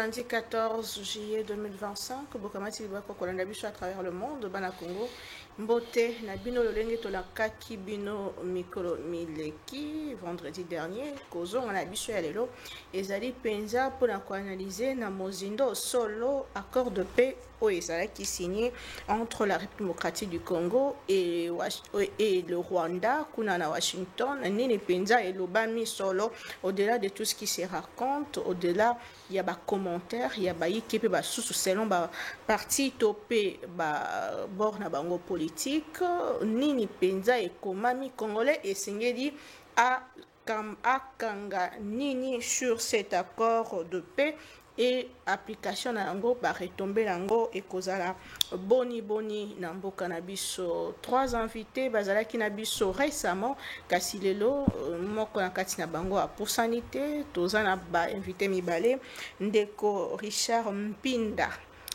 lundi 14 juillet 2025, Bokamati Libako Kolanda Biso à travers le monde, Bana Congo, Mbote, Nabino Lolenge Tolakaki Bino Mikolo Mileki, vendredi dernier, Kozo, on a Biso Yalelo, Ezali Penza pour analyser na Mozindo Solo, accord de paix au Ezala qui signé entre la République démocratique du Congo et le Rwanda, Kunana Washington, Nini Penza et Lobami Solo, au-delà de tout ce qui se raconte, au-delà, il y a des commentaires, il y a des qui peuvent selon parti topé bord na bango politique, Nini Penza et Komami Congolais et Sengeli à Kanga Nini sur cet accord de paix et application na yango ba retomber nango et kozala boni na mboka na biso. Trois invités bazalaki na biso récemment kasi lelo moko na kati na bango a pour sanité toza na ba invité mibale ndeko Richard Mpinda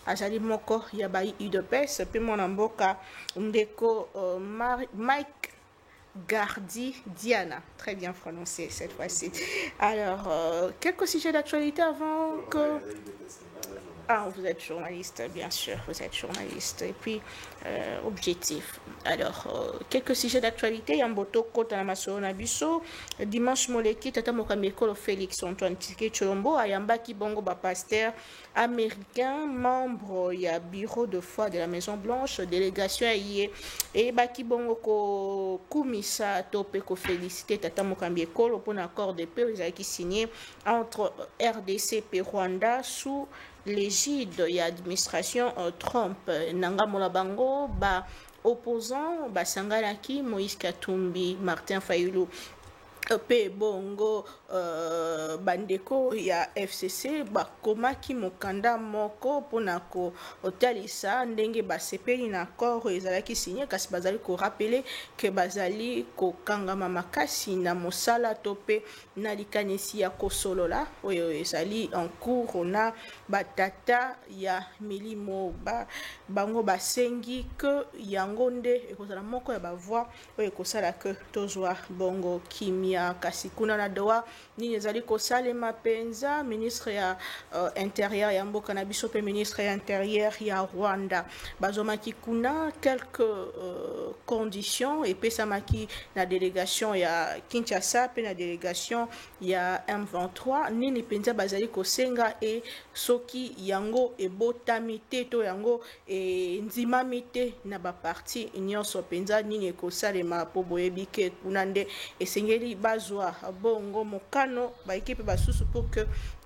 azali moko ya ba UDPS pe mona mboka ndeko Mike Gardi Diana, très bien prononcé cette fois-ci. Alors, quelques sujets d'actualité avant que... Ah, vous êtes journaliste, bien sûr, vous êtes journaliste. Et puis, objectif. Alors, quelques sujets d'actualité. Yamboto Kota Namaso Nabiso. Dimanche Moleki, Tata Mokameko Félix Antoine Tike Chombo, Ayamba Kibongo pasteur américain, membre ya bureau de foi de la Maison Blanche, délégation et Bakibongo Ko Kumisa Tope Ko félicité Tata Mokameko pour un accord de paix qui signé entre RDC et Rwanda sous l'égide de l'administration Trump. Nanga Molabango, opposant, Sangalaki, Moïse Katumbi, Martin Fayulu, pe bongo bandeko ya FCC bakomaki mokanda moko pona ko otalisa ndenge basepeli na accord ezalaki signé kasi bazali ko rappeler que bazali ko kangama makasi na mosala tope na likanisi ya kosolola oyo ezali en cours na batata ya milimo bango basengi que yango nde ekozala moko ya bavoix oyo ekosala que tozwa bongo kimia kasi kuna na doa nini ezali kosalema penza ministre ya intérieur ya mboka na biso pe ministre ya intérieur ya Rwanda bazomaki kuna quelques conditions epesamaki na délégation ya Kinshasa pe na délégation ya M23 nini penza bazali kosenga e soki yango ebotami te to yango nzimami te na baparti nyonso penza nini ekosalema po boyebi ke kuna nde esengeli bazwa bongo mokano ba équipe basusu pour que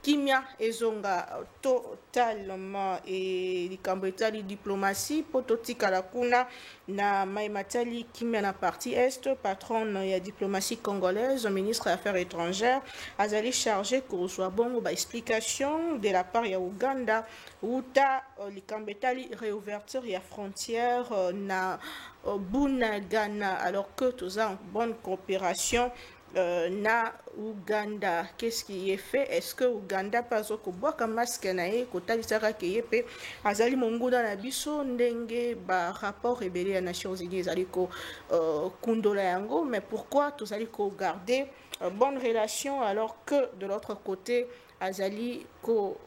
kimia ezonga totalement et likambo etali diplomatie pototika la kuna na maimatali kimia na partie est patron ya diplomatie congolaise ministre des affaires étrangères azali chargé kozwa bongo ba explication de la part ya Uganda uta likambo etali réouverture ya frontière na Bunagana alors que tous en bonne coopération na Uganda. Qu'est-ce qui est fait? Est-ce que Uganda pas au koboka masque na ye kotalisaka ke yepe azali monguda na biso ndenge ba rapport rebelle ya Nations Unies ezali ko kundola yango mais pourquoi tous allez ko garder bonne relation alors que de l'autre côté azali ko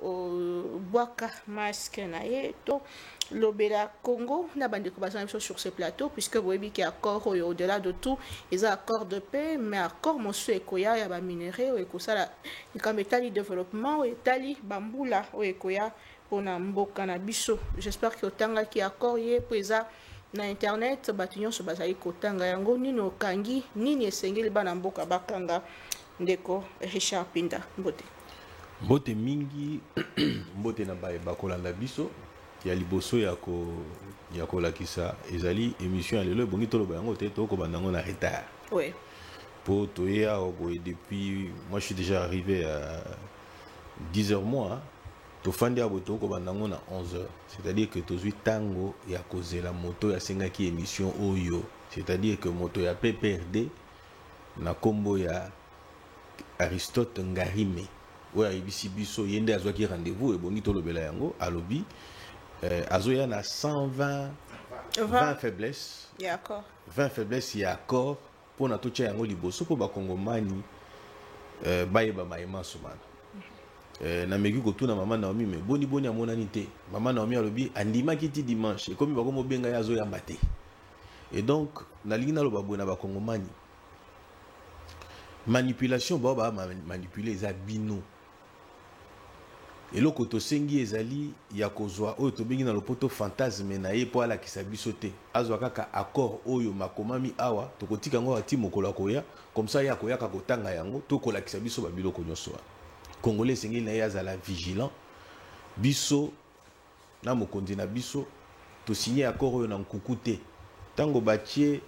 boaka masque na ye to Lobela Congo n'a pas de conversation sur ce plateau puisque vous voyez qu'il y a accord au-delà de tout ils ont accord de paix mais accord monsieur ekoya ya ba minerai ou ekosala comme étali développement ou étali bambula ou ekoya pona mboka na biso j'espère que otanga ki accord ye pesa na internet batunyo so bazali kotanga yango nini okangi nini esengeli bana mboka bakanga ndeko Richard Pinda mbote mingi mbote na bakolanda biso ya liboso ya kolakisa ezali émission ya lelo bongi toloba yango te to ko bandango na retard. Oui. Pour toya depuis moi je suis déjà arrivé à 10h moins to fandi aboto ko bandango na 11h. C'est-à-dire que tozui tango ya kozela moto ya senga ki émission oyo. C'est-à-dire que moto ya PPRD na kombo ya Aristote Ngarime. Oya ibisi biso yende azwaki rendez-vous et bongi tolobela yango alobi Azoya na 120 20 faiblesses. Il y a accord. 20 faiblesses, il y a accord pour na tocha yango liboso pour ba kongomani bayeba maima sumana. nameki kotuna mama Naomi mais boni amonani te. Mama Naomi alobi andimaki ti dimanche ekomi bakomo benga ya azoyamba te. Et donc nalingi naloba boye na bakongomani manipulation ba manipuler eza bino. Eloko tosengi ezali ya kozwa oyo tobengi na lopoto fantasme na ye po alakisa biso te. Azwa kaka accord oyo makomami awa tokotika ngo ati mokolo akoya comme ça ya koyaka kotanga yango tokolakisa biso babiloko nyonso. Congolais sengi na ye azala vigilant biso na mokonzi na biso to signer accord oyo na nkuku te. Tango batie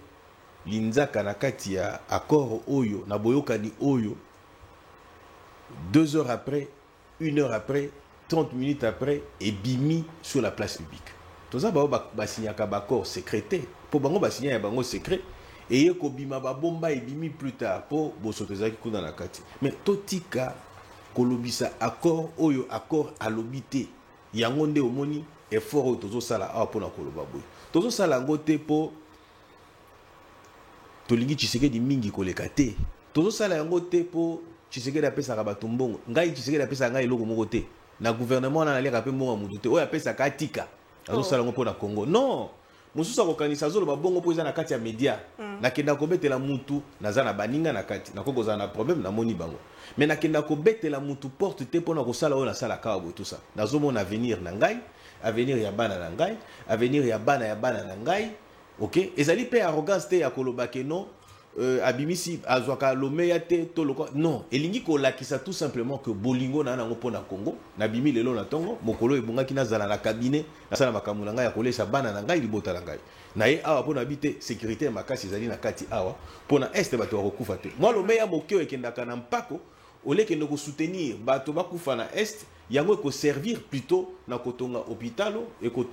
linzaka na kati ya accord oyo na boyokani oyo 2 heures après 1 heure après, 30 minutes après, et bimi sur la place publique. Tout ça, bah signer un accord secrété. Pour bango bah signer un accord secret. Et yeko bima ba bomba et bimi plus tard pour bosoteza qui dans la kati. Mais totika kolobisa accord oyo accord à l'obité. Yangonde omoni effort oyo tozo sala a pour na koloba boy. Tozo sala ngote po tolingi Tshisekedi mingi koleka te. Tozo sala ngote po Tshisekedi apesa ka bato mbongo ngai Tshisekedi apesa ngai eloko moko te na gouvernement na aleka pe mbongo mutu te oyo apesa ka tika azosala ngo na Congo non mususu akokanisa azoloba bongo po eza na kati ya media nakenda kobetela mutu naza na baninga na kati nakokozala na problème na moni bango mais nakenda kobetela mutu porte te mpona kosala oyo nasala kawa boye tout ça nazomona avenir na ngai avenir ya bana na ngai avenir ya bana na ngai ok ezali pe arrogance te ya koloba ke non abimisi azwaka lomeya te to loko non elingi kolakisa tout simplement que bolingo na nango pona Congo na bimi lelo na tongo mokolo ebungaki nazala na cabinet nasala makambo na ngai ya kolesa bana na ngai libota na ngai na ye awa pona bite sécurité makasi ezali na kati awa pona este bato bakokufa te moi lomeya mokeo ekendaka na mpako olekende ko soutenir bato bakufa na est yango ko servir plutôt na kotonga hôpital et ko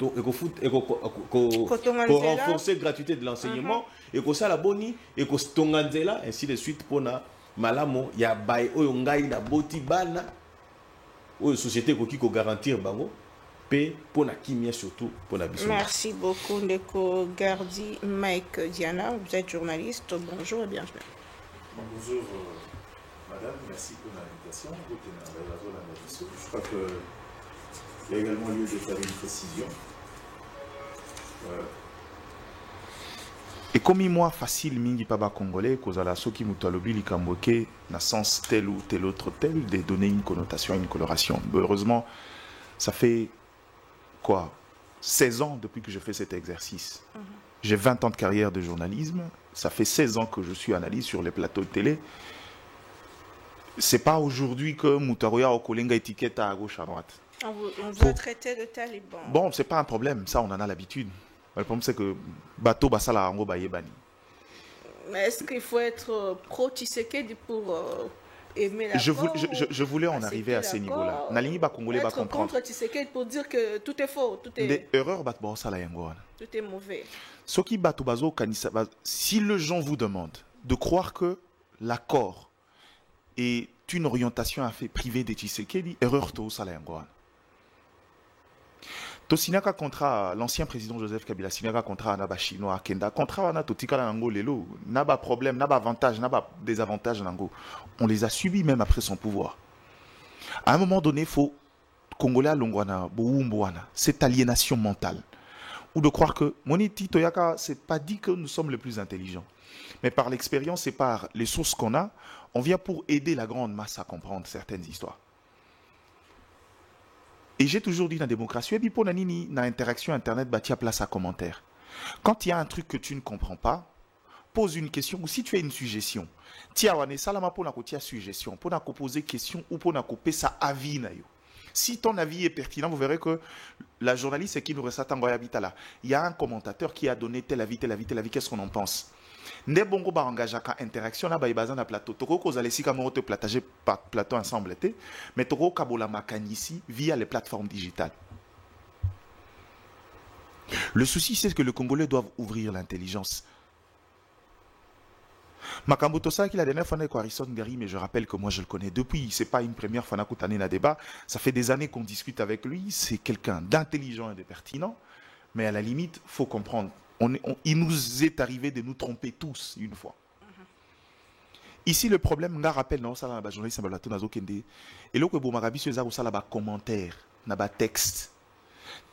renforcer gratuité de l'enseignement et ko sala boni et ko tonga nzela ainsi de suite pona malamo ya bay oyo ngai na boti bana oyo société ko ki ko garantir bango pe pona kimia surtout pona biso. Merci beaucoup Ndeko Gardi Mike Diana, vous êtes journaliste, bonjour et bienvenue. Bonjour madame, merci pour l'invitation. Je crois qu'il y a également lieu de faire une précision. Et comme moi facile mingi paba congolais kozala soki mutalobi likamboke na sens tel ou tel autre tel de donner une connotation, une coloration. Heureusement, ça fait quoi 16 ans depuis que je fais cet exercice. J'ai 20 ans de carrière de journalisme, ça fait 16 ans que je suis analyste sur les plateaux de télé. C'est pas aujourd'hui que Moutaroya Okolenga étiquette à gauche à droite. On vous a traité de taliban. Bon, c'est pas un problème, ça on en a l'habitude. Le problème c'est que bateau basala ango bayebani. Mais est-ce qu'il faut être pro Tshisekedi pour aimer la je voulais en arriver à ces niveaux-là. Nalingi ba congolais ba comprendre. Contre Tshisekedi pour dire que tout est faux, tout est des erreurs bat basala yango. Tout est mauvais. Soki bato bazo kanisa si les gens vous demandent de croire que l'accord est une orientation à fait privée de Tshisekedi, erreur to sala yango. To sinaka contrat l'ancien président Joseph Kabila sinaka contrat na ba chinois kenda contrat na to tikala nango lelo na ba problème na ba avantage na ba désavantage nango on les a subis même après son pouvoir. À un moment donné faut congolais longwana boumboana cette aliénation mentale ou de croire que moniti toyaka c'est pas dit que nous sommes les plus intelligents mais par l'expérience et par les sources qu'on a on vient pour aider la grande masse à comprendre certaines histoires. Et j'ai toujours dit dans la démocratie, et puis pour Nanini, dans l'interaction internet, bah, tu as place à commentaire. Quand il y a un truc que tu ne comprends pas, pose une question, ou si tu as une suggestion, tu as salama pour une suggestion, pour poser question ou pour couper sa avis. Si ton avis est pertinent, vous verrez que la journaliste qui nous reste à habiter là, il y a un commentateur qui a donné tel avis, qu'est-ce qu'on en pense? Ne bongo ba engagaka interaction na ba ibazan na plateau toko ko zalesi ka mo te partager plateau ensemble té mais toko kabola makanisi via les plateformes digitales. Le souci c'est que les Congolais doivent ouvrir l'intelligence. Makambo Tosa qui la dernière fois avec Harrison Ngari, mais je rappelle que moi je le connais depuis, c'est pas une première fois na na débat, ça fait des années qu'on discute avec lui, c'est quelqu'un d'intelligent et de pertinent, mais à la limite, faut comprendre. Il nous est arrivé de nous tromper tous une fois. Ici, le problème, je rappelle, non, ça, la journaliste, et là, que vous m'avez dit, ça, là, commentaire, na texte.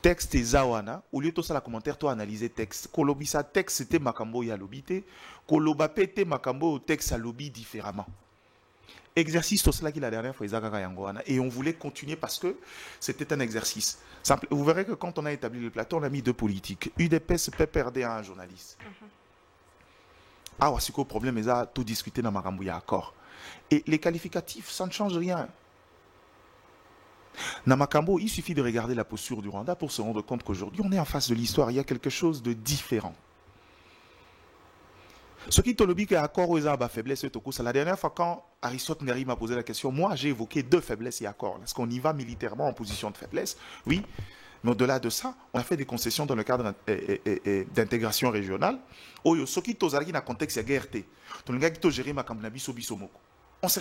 Texte et zawana, au lieu de ça, la commentaire, toi, analyser texte. Kolobisa texte, c'était makambo ya lobité. Kolobapete makambo texte à lobby différemment. Exercice, tout cela qui la dernière fois, et on voulait continuer parce que c'était un exercice. Simple. Vous verrez que quand on a établi le plateau, on a mis deux politiques. UDPS, PPRD, un journaliste. Ah, c'est quoi le problème? Ils ont tout discuté dans makambo ya accord. Et les qualificatifs, ça ne change rien. Namakambo, il suffit de regarder la posture du Rwanda pour se rendre compte qu'aujourd'hui, on est en face de l'histoire. Il y a quelque chose de différent. Ce qui te le dit qu'accord aux arbres à faiblesse, la dernière fois, quand Aristote Neri m'a posé la question, moi, j'ai évoqué deux faiblesses et accords. Est-ce qu'on y va militairement en position de faiblesse? Oui. Mais au-delà de ça, on a fait des concessions dans le cadre d'intégration régionale. On ne serait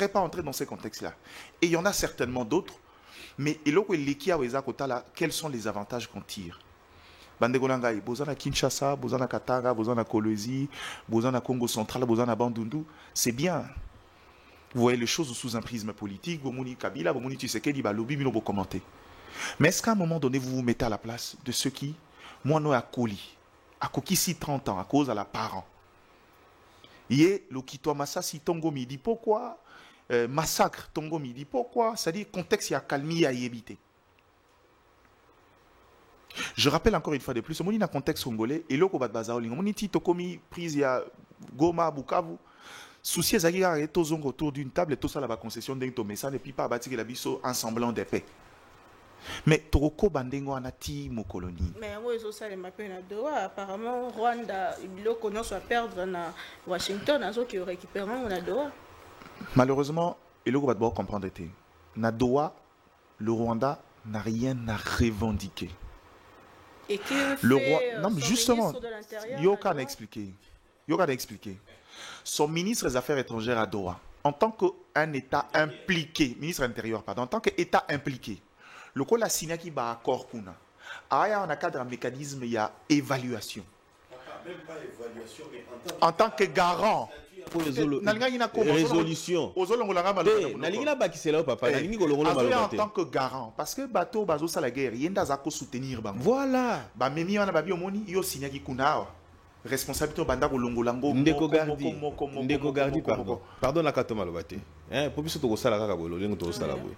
pas entré dans ces contextes-là. Et il y en a certainement d'autres. Mais quels sont les avantages qu'on tire? Bandegolangai, Bozana Kinshasa, Bozana Katanga, Bozana Kolwezi, Bozana Congo central, Bozana Bandundu, c'est bien. Vous voyez les choses sous un prisme politique, Bomoni Kabila, Bomoni Tshisekedi, Balobi, Mino commenter. Mais est-ce qu'à un moment donné, vous vous mettez à la place de ceux qui, moi, non, à Koli, à Kokisi 30 ans, à cause à la parent. Yé, le Kitoa Massa, si Tongo Midi, pourquoi? Massacre Tongo Midi, pourquoi? C'est-à-dire contexte, il y a calmi à y éviter. Je rappelle encore une fois de plus, on est dans un contexte congolais, et là, on est Titokomi, prise à Goma, Bukavu, souci est autour d'une table, et tout ça, la concession d'un tomesa, et puis pas bâtir la biso en semblant de paix. Mais Toroko Bandengo Anati, mon colonie. Mais oui, ça, les mappés à Doha, apparemment, Rwanda, il commence à perdre dans Washington, qui récupéreront à Doha. Malheureusement, et là, on va devoir comprendre, na Doha, le Rwanda n'a rien à revendiquer. Et qui fait le roi, non, mais justement, Yoka a expliqué. Son ministre des Affaires étrangères à Doha, en tant qu'un État impliqué, ministre intérieur, pardon, en tant qu'État impliqué, le coup la signé qui va accord kuna. Ah, on a cadre un mécanisme, il y a évaluation. Même pas évaluation, mais en tant que garant. Résolution. En tant que garant, parce que bateau bazo ça la guerre, il y a des soutenir. Voilà. Ba memi wana babi omoni yo signé qui kuna. Responsabilité banda ko longolango. Ndeko gardi pardon. Pardon la katoma lobate. Pour biso to ko sala kaka bolo lengo to sala boy.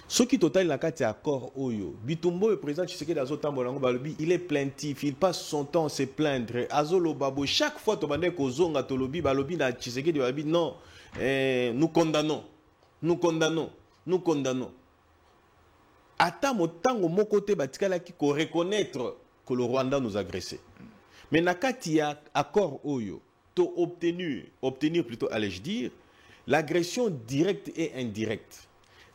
Ce qui total na kati accord oyo. Bitumbo le président Tshisekedi azotambolango balobi, il est plaintif, il passe son temps à se plaindre. Azolo babo chaque fois to bande ko zonga to lobi balobi na Tshisekedi balobi non, nous condamnons. Nous condamnons. Nous condamnons. Ata motango moko te batikala ki ko reconnaître que le Rwanda nous a agressé. Mais na kati accord oyo to obtenir plutôt allais-je dire l'agression directe et indirecte.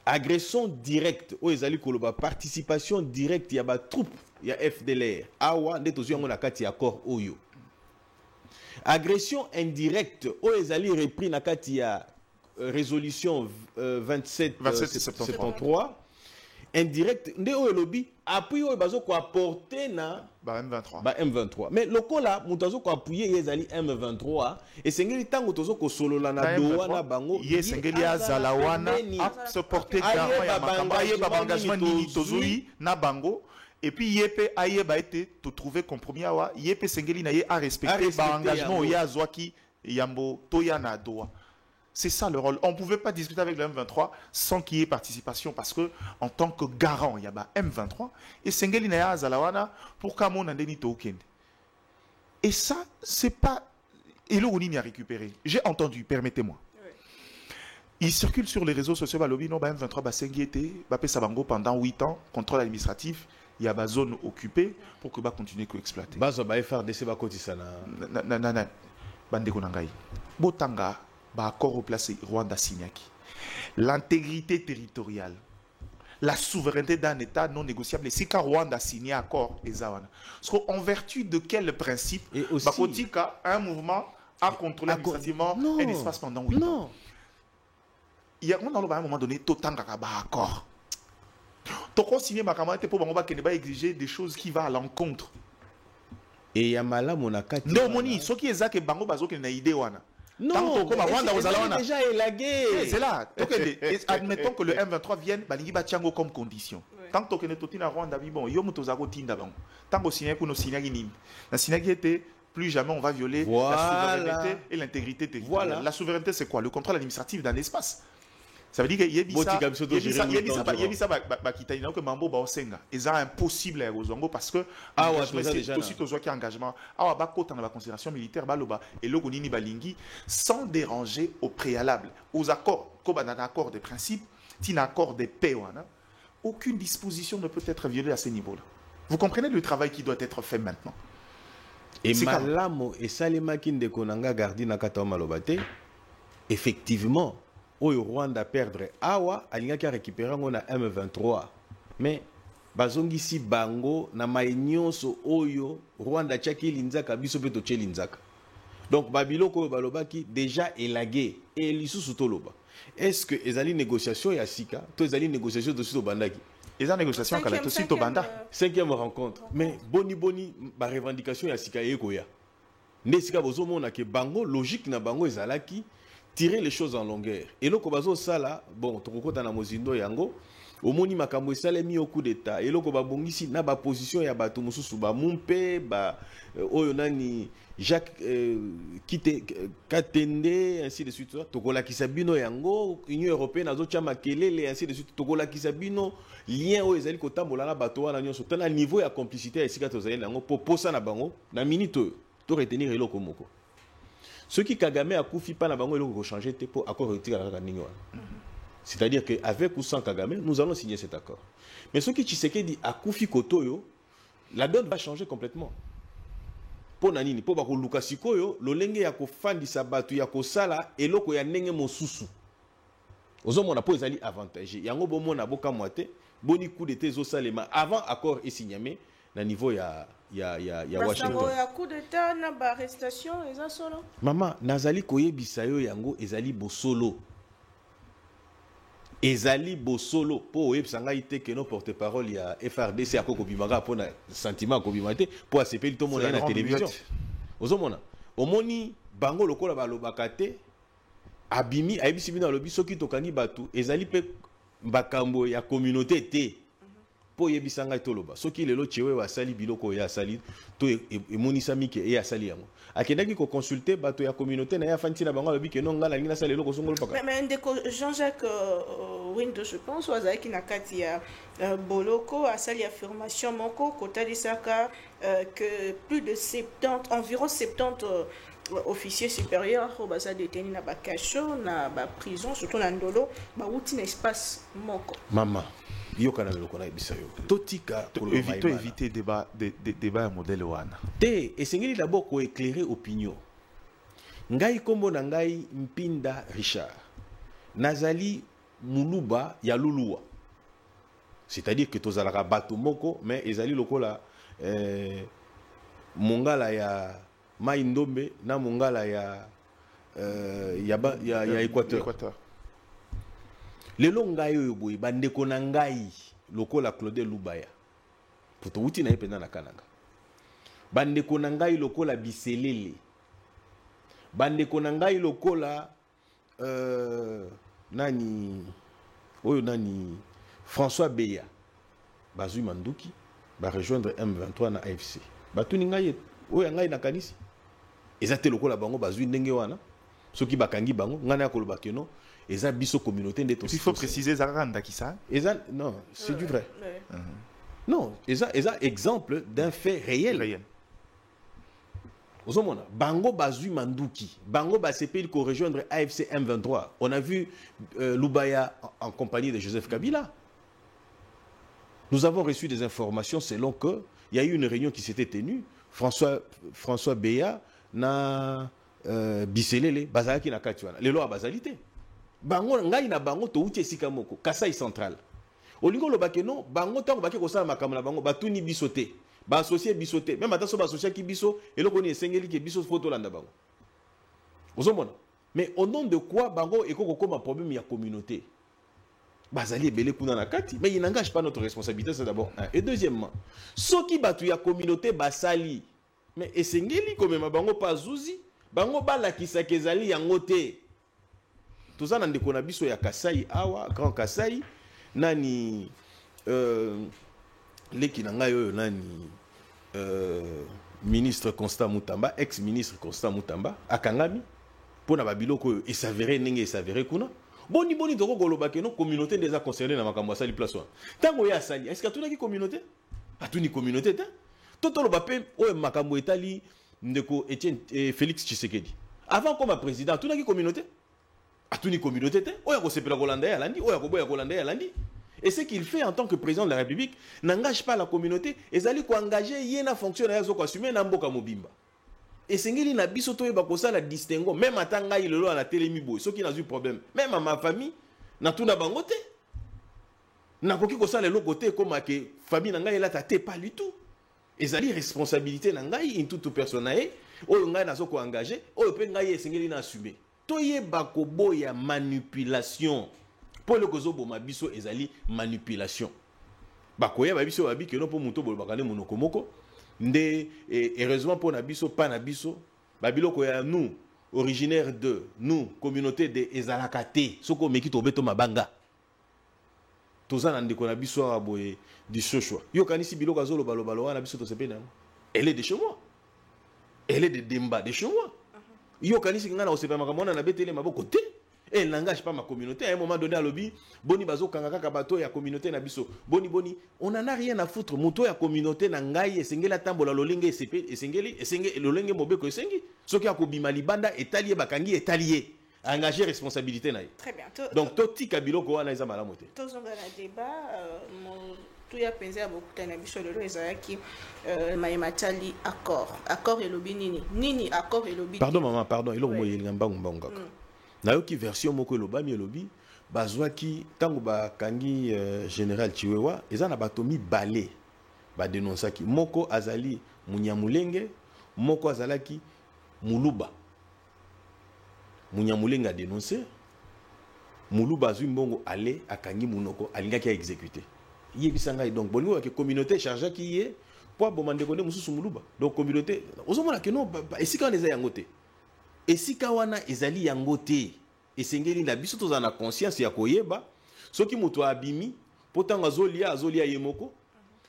Agression directe, participation directe, il y a des troupes, il y a FDLR. Awa, il accord Oyo. Agression indirecte, il y a repris la résolution 2773. Indirect, il y a lobby, appui, il y a apporté na M23. Mais le cas là, il y a appuyé M23 et c'est un temps où il solo la na doa na bango. Il y a Zalawana à se porter garant ya makamba, il y a engagement ni tozui na bango. Et puis yep aye ba été to trouver compromis awa yep sengeli na ye a respecter ba engagement ya zwaki yambo toya na doa. C'est ça le rôle. On ne pouvait pas discuter avec le M23 sans qu'il y ait participation parce que en tant que garant, il y a M23 et Sengeli Naya Zalawana pour Kamon Andeni Token. Et ça, c'est pas. Et le Rouni a récupéré. J'ai entendu, permettez-moi. Oui. Il circule sur les réseaux sociaux, Balobi, non, M23, Sengi était, Bapé Sabango pendant 8 ans, contrôle administratif. Il y a une zone occupée pour que va continuer à exploiter. Bazo ba FRDC ba kotisana. Non. Bandeko Nangai. Botanga. Accord au place Rwanda Signaki. L'intégrité territoriale, la souveraineté d'un État non négociable. C'est quand Rwanda a signé accord Ezawana. En vertu de quel principe Bakotika, un mouvement a contrôlé administrativement un espace pendant 8 ans. Il y a à un moment donné Totanga accord. Toko signé ma camarade pour Bangoba qui ne va exiger des choses qui vont à l'encontre. Et Yamala Monakati. Non, moni, ce qui est ça que Bango Bazo qui n'a idée wana. Non, comme Rwanda, vous allez déjà élagué. C'est là. Admettons que le M23 vienne, balingi batiango comme condition. Tant que tu es en Rwanda, bon, yo mutozago tinda bon. Tant que signé pour nos signagi ni. La signagi était plus jamais on va violer la souveraineté et l'intégrité territoriale. Voilà. La souveraineté, c'est quoi? Le contrôle administratif dans l'espace. Ça veut dire qu'il y a que Mambo Baosenga. C'est impossible à Rozongo parce que c'est aussi un engagement. Ah, bah, quand on a la considération militaire, et le Gonini Balingi, sans déranger au préalable, aux accords, comme un accord de principe, un accord de paix, aucune disposition ne peut être violée à ce niveau-là. Vous comprenez le travail qui doit être fait maintenant? Et Malamo et Salema Kinde Konanga Gardi Nakata Malobate, effectivement, au Rwanda perdre Awa, alinga ki récupérer on a M23. Mais bazongi si bango na mainyonso oyo Rwanda tchaki linzaka biso peto tche linzaka. Donc babiloko balobaki déjà élagué et lisusu toloba. Est-ce que ezali négociation ya sika, to ezali négociation de suto bandaki? Les négociations kala to sito banda. 5e rencontre. Mais boni ba revendication ya sika yekoya. Ne sika bozo mona ke bango logique na bango ezalaki tirer les choses en longueur. Et le kobazo sala, bon, tokokota na mozindo yango, omoni makambo esalemi au coup d'état. Et le kobabongisi na ba position ya bato mususu ba mumpe, ba oyo nani Jacques Katende, ainsi de suite. Tokola kisabino yango, Union européenne azo chama kelele, ainsi de suite. Tokola kisabino lien o ezali kotambola na bato wana nyonso. Tana niveau ya complicité ya esika tozali yango po posa na bango na minute to retenir eloko moko. Ce qui Kagame a koufi pas na bango il faut changer pour accord retirer la ningwa. C'est-à-dire que avec ou sans Kagame, nous allons signer cet accord. Mais ce qui Tshisekedi a koufi kotoyo, la donne va changer complètement. Pour nanini, pour bako Lukasikoyo, lo lenge ya ko fandi sabatu ya ko sala eloko ya nenge mosusu. Ozomona po ezali avantagé. Yango bomona boka moite, boni coup de tezo salema avant accord et signé na niveau ya Washington. Ya coup d'état na ba arrestation eza solo. Maman, nazali koyebisa yo yango ezali bosolo. Ezali bosolo po oyebisa ngai te que no porte-parole ya FRDC akoko bimanga pona sentiment ko bimate po asepeli to mona na télévision. Ozomona, omoni bango lokola balobaka te abimi ayebisi bino lobi soki tokangi batu ezali pe bakambo ya communauté te. Po yebisa ngai toloba soki lelo chewe wasali biloko ya sali to emonisa mike e asali yango akendaki ko consulter bato ya communauté na ya fanti na bango lobi ke non ngala ngina sali loko songolo paka. Mais ndeko Jean-Jacques Windo je pense wazaki na kati ya boloko asali affirmation moko kotalisaka que plus de 70 environ 70 officiers supérieurs au basa détenus na bakacho na ba prison surtout na ndolo ba uti na espace moko. Maman yokana loko na bisayo totika pour éviter débat modèle wana te esengeli d'abord ko éclairer opinion ngai kombo na ngai Mpinda Richard nazali muluba ya luluwa c'est-à-dire que tozalaka bato moko mais ezali lokola mongala ya Maindombe na mongala ya Équateur. Lelo ngai oyo boye bandeko na ngai lokola Claude Lubaya poto uti na epena na kananga bandeko na ngai lokola Biselele bandeko na ngai lokola nani François Beya bazui manduki ba rejoindre M23 na AFC batuni ngai oyo ngai na kanisi ezate lokola bango bazui ndenge wana soki bakangi bango ngana yakoloba keno eza biso communauté ndeto. Il faut préciser Zaranda qui ça. Non, c'est du vrai. Non, eza exemple d'un fait réel. Ozomona, bango bazui manduki, bango basepeli ko rejoindre AFC M23. On a vu Lubaya en compagnie de Joseph Kabila. Nous avons reçu des informations selon que il y a eu une réunion qui s'était tenue. François Beya na Biselele bazalaki na katiwana. Lelo bazalité. Bango ngai na bango to uti esika moko Kasai central olingo lobake non bango tango bake kosala makambo na bango batuni bisote ba associé bisote même ata so ba associé ki biso eloko ni esengeli ke biso photo landa bango ozomona mais au nom de quoi bango ekoko koma problème ya communauté bazali ebele kuna na kati mais il n'engage pas notre responsabilité c'est d'abord un et deuxièmement soki batu ya communauté basali mais esengeli comme ma bango pas zuzi bango balakisa kezali yango te. Toza na ndeko na biso ya Kasai awa Grand Kasai nani leki na ngai oyo nani ministre Constant Mutamba, ex-ministre Constant Mutamba akangami pona babiloko oyo esavere ndenge esavere kuna. Boni toko koloba ke no communauté des concernés na makambo asali place wa. Tango ya asali, est-ce que atunaki communauté? Atuni communauté ta? Toto loba pe oyo makambo etali ndeko Etienne Félix Tshisekedi. Avant comme président, atunaki communauté? Atuni communauté ta? Oyo ko sepela kolanda ya landi, oyo ko boya kolanda ya landi. Et ce qu'il fait en tant que président de la République n'engage pas la communauté, ezali ko engager yena fonctionnaire yazo ko assumer na mboka mobimba. Et sengeli na biso to yeba kosa la distingo même atanga ilelo à la télémi boy ceux qui n'a eu problème même à ma famille na tuna bangote na koki kosa le côté comme que famille na ngai la tate pas du tout ezali responsabilité na ngai in toute personne oyo ngai na soko engagé oyo pe ngai sengeli na assumer to yeba ko boya manipulation pour le kozo bo mabiso ezali manipulation bakoya babiso babi que non pour muto bol bakane monoko moko. Nde heureusement pour Nabiso, pas Nabiso, babiloko ya nous, originaire de nous, communauté de Ezalakate, soko meki to beto mabanga. Toza na ndeko na biso aboye di chochoa. Yo kanisi biloko azolo balobalo wana biso to sepena. Elle est de chez moi. Elle est de Demba de chez moi. Yo kanisi ngana osepa makamona na betele maboko te. Elle n'engage pas ma communauté. À un moment donné, à l'objet, boni bazo kangaka bato ya communauté na biso. Boni, on n'en a rien à foutre. Moto ya communauté na ngai esengela tambola lolenge esepé esengeli lolenge mobeko esengi. Soki akobima libanda etalié bakangi etalié. Engager responsabilité na. Très bien. Donc toti kabilo ko wana eza malamu te. Tozonga na débat tout ya penza beaucoup na biso lelo ezalaki mayematali accord elobi nini accord elobi. Pardon maman, pardon, ilo mo yelinga mbangaka. Nayoki version moko elobami elobi bazwaki tango bakangi général Chiwewa eza na batomi balé ba dénonçaki moko azali Munyamulenge moko azalaki Muluba. Munyamulenge a dénoncé Muluba azui mbongo ale akangi munoko alingaki a exécuter yebisanga donc bongo que communauté chargée qui est pour bomande konde mususu Muluba donc communauté ozomona que non esika on eza yangote esika wana ezali yangote esengeli na biso toza na conscience ya koyeba soki muto abimi potanga azolia yemoko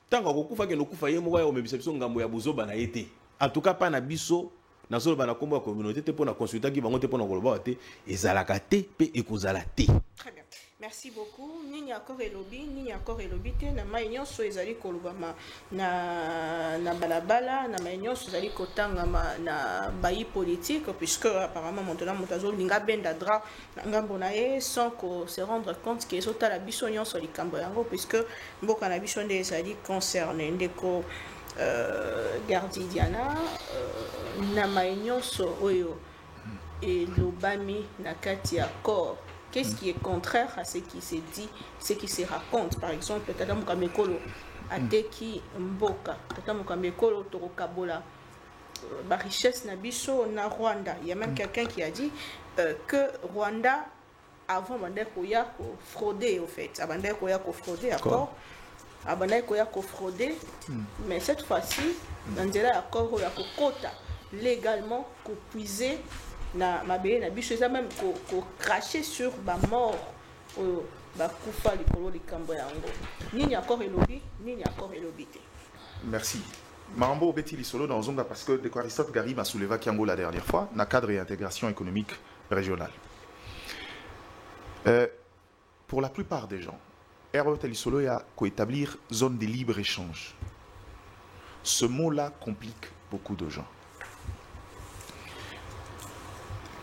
tanga kokufa ke nokufa yemoko ya omebisa biso ngambo ya buzoba na yete en tout cas pas na biso na zolo bana kombo ya communauté te pona consulter ki bango te pona koloba te ezalaka te pe ekozala te. Très bien. Merci beaucoup. Nini accord elobi te na maïnyon so ezali kolobama na balabala na maïnyon so ezali kotangama na bayi politique puisque apparemment maintenant motazo linga benda dra ngambo na ye sans ko se rendre compte que ezota la biso nyonso likambo yango puisque mboka na biso nde ezali concerné ndeko Gardi Diana na maïnyon so oyo elobami na kati ya accord. Qu'est-ce qui est contraire à ce qui s'est dit, ce qui se raconte? Par exemple, Tata Mukamekolo Ateki Mboka, Tata Mukamekolo Torokabola, la richesse Nabiso na Rwanda. Il y a même quelqu'un qui a dit que Rwanda, avant Bandai Koya, fraudé au fait. Bandai Koya fraudé, d'accord? Bandai Koya fraudé, mais cette fois-ci, dans le accord Koya Kota, légalement, pour puiser. Na mabé na biso ça même ko cracher sur ba mort ba kufa likolo likambo yango nini accord elobi te. Merci. Mambo beti lisolo dans zonga parce que de quoi Aristote Gary m'a soulevé Kiango la dernière fois na cadre et intégration économique régionale. Pour la plupart des gens, Aristote lisolo a établir zone de libre échange. Ce mot-là complique beaucoup de gens.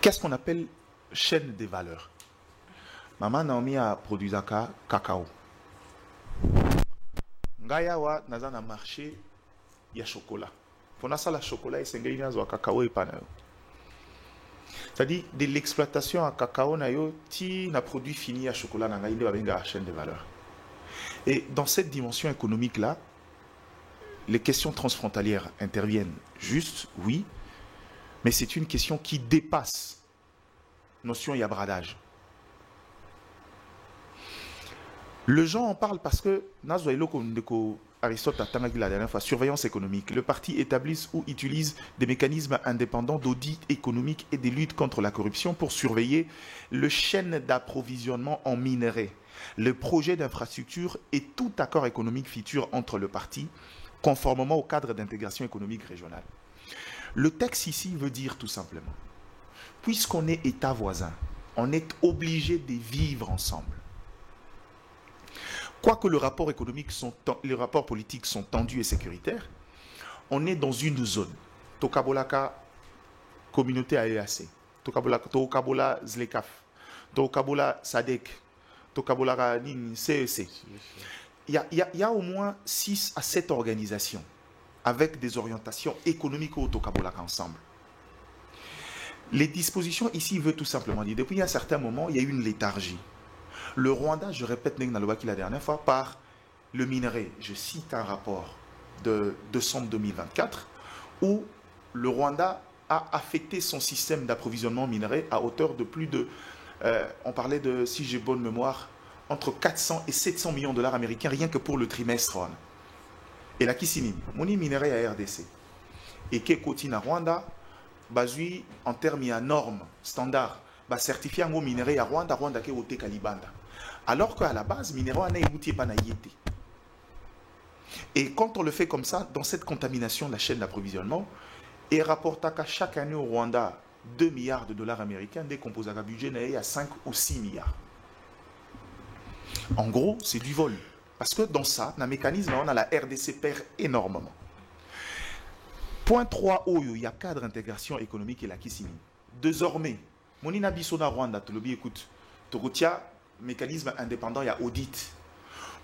Qu'est-ce qu'on appelle chaîne des valeurs? Maman Naomi a produit un cacao. Ngaya wa nazana marché ya chocolat. Pour ça la chocolat et sengeli nazo cacao et panao. C'est-à-dire de l'exploitation à cacao na yo ti na produit fini à chocolat na ngai nde ba chaîne des valeurs. Et dans cette dimension économique là, les questions transfrontalières interviennent juste, oui. Mais c'est une question qui dépasse notion et bradage. Le gens en parlent parce que Aristote a dit la dernière fois, surveillance économique. Le parti établisse ou utilise des mécanismes indépendants d'audit économique et des luttes contre la corruption pour surveiller le chaîne d'approvisionnement en minerais, le projet d'infrastructure et tout accord économique futur entre le parti, conformément au cadre d'intégration économique régionale. Le texte ici veut dire tout simplement, puisqu'on est État voisin, on est obligé de vivre ensemble. Quoique les rapports politiques sont tendus et sécuritaires, on est dans une zone. Tokabolaka, communauté AEAC, Tokabola Zlekaf, Tokabola Sadek, Tokabola CEC. Il y a au moins 6 à 7 organisations avec des orientations économiques au Tokabolaka ensemble. Les dispositions ici veulent tout simplement dire, depuis un certain moment, il y a eu une léthargie. Le Rwanda, je répète la dernière fois, par le minerai. Je cite un rapport de décembre 2024 où le Rwanda a affecté son système d'approvisionnement minerai à hauteur de plus de, on parlait de, si j'ai bonne mémoire, entre 400 et 700 millions de dollars américains rien que pour le trimestre. Et la Kisini, moni minerai à RDC. Et qui est à Rwanda, basé en termes de normes, standards, certifié en minerai à Rwanda, Rwanda qui est au Kalibanda. Alors qu'à la base, minerai n'a pas naïté. Et quand on le fait comme ça, dans cette contamination de la chaîne d'approvisionnement, et rapporte qu'à chaque année au Rwanda 2 milliards de dollars américains, décomposé à budget à 5 ou 6 milliards. En gros, c'est du vol. Parce que dans ça, dans le mécanisme, on a la RDC perd énormément. Point 3, il y a cadre d'intégration économique et la Kisini. Désormais, Monina Bissona Rwanda, tu le écoute, tu mécanisme indépendant, il y a audit.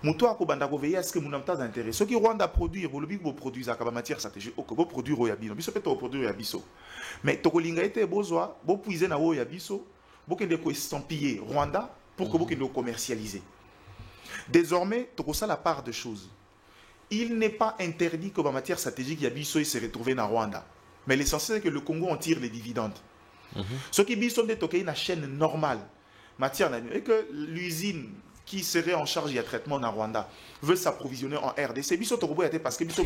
Mouto a kobanda ko veiller à ce que mon amta d'intérêt. Ce qui Rwanda produit, vous le bigo produit à matière stratégique, au ko produire au yabino. Biso peut produire au yabiso. Mais to kolinga été besoin, bo puiser na au yabiso, bo kende ko estampiller Rwanda pour que vous kende commercialiser. Désormais, to ça la part de choses. Il n'est pas interdit que en matière stratégique yabiso se retrouve dans Rwanda. Mais l'essentiel c'est que le Congo en tire les dividendes. Ce qui biso de toquer une chaîne normale matière et que l'usine qui serait en charge du traitement dans Rwanda veut s'approvisionner en RDC. Biso to boya parce que biso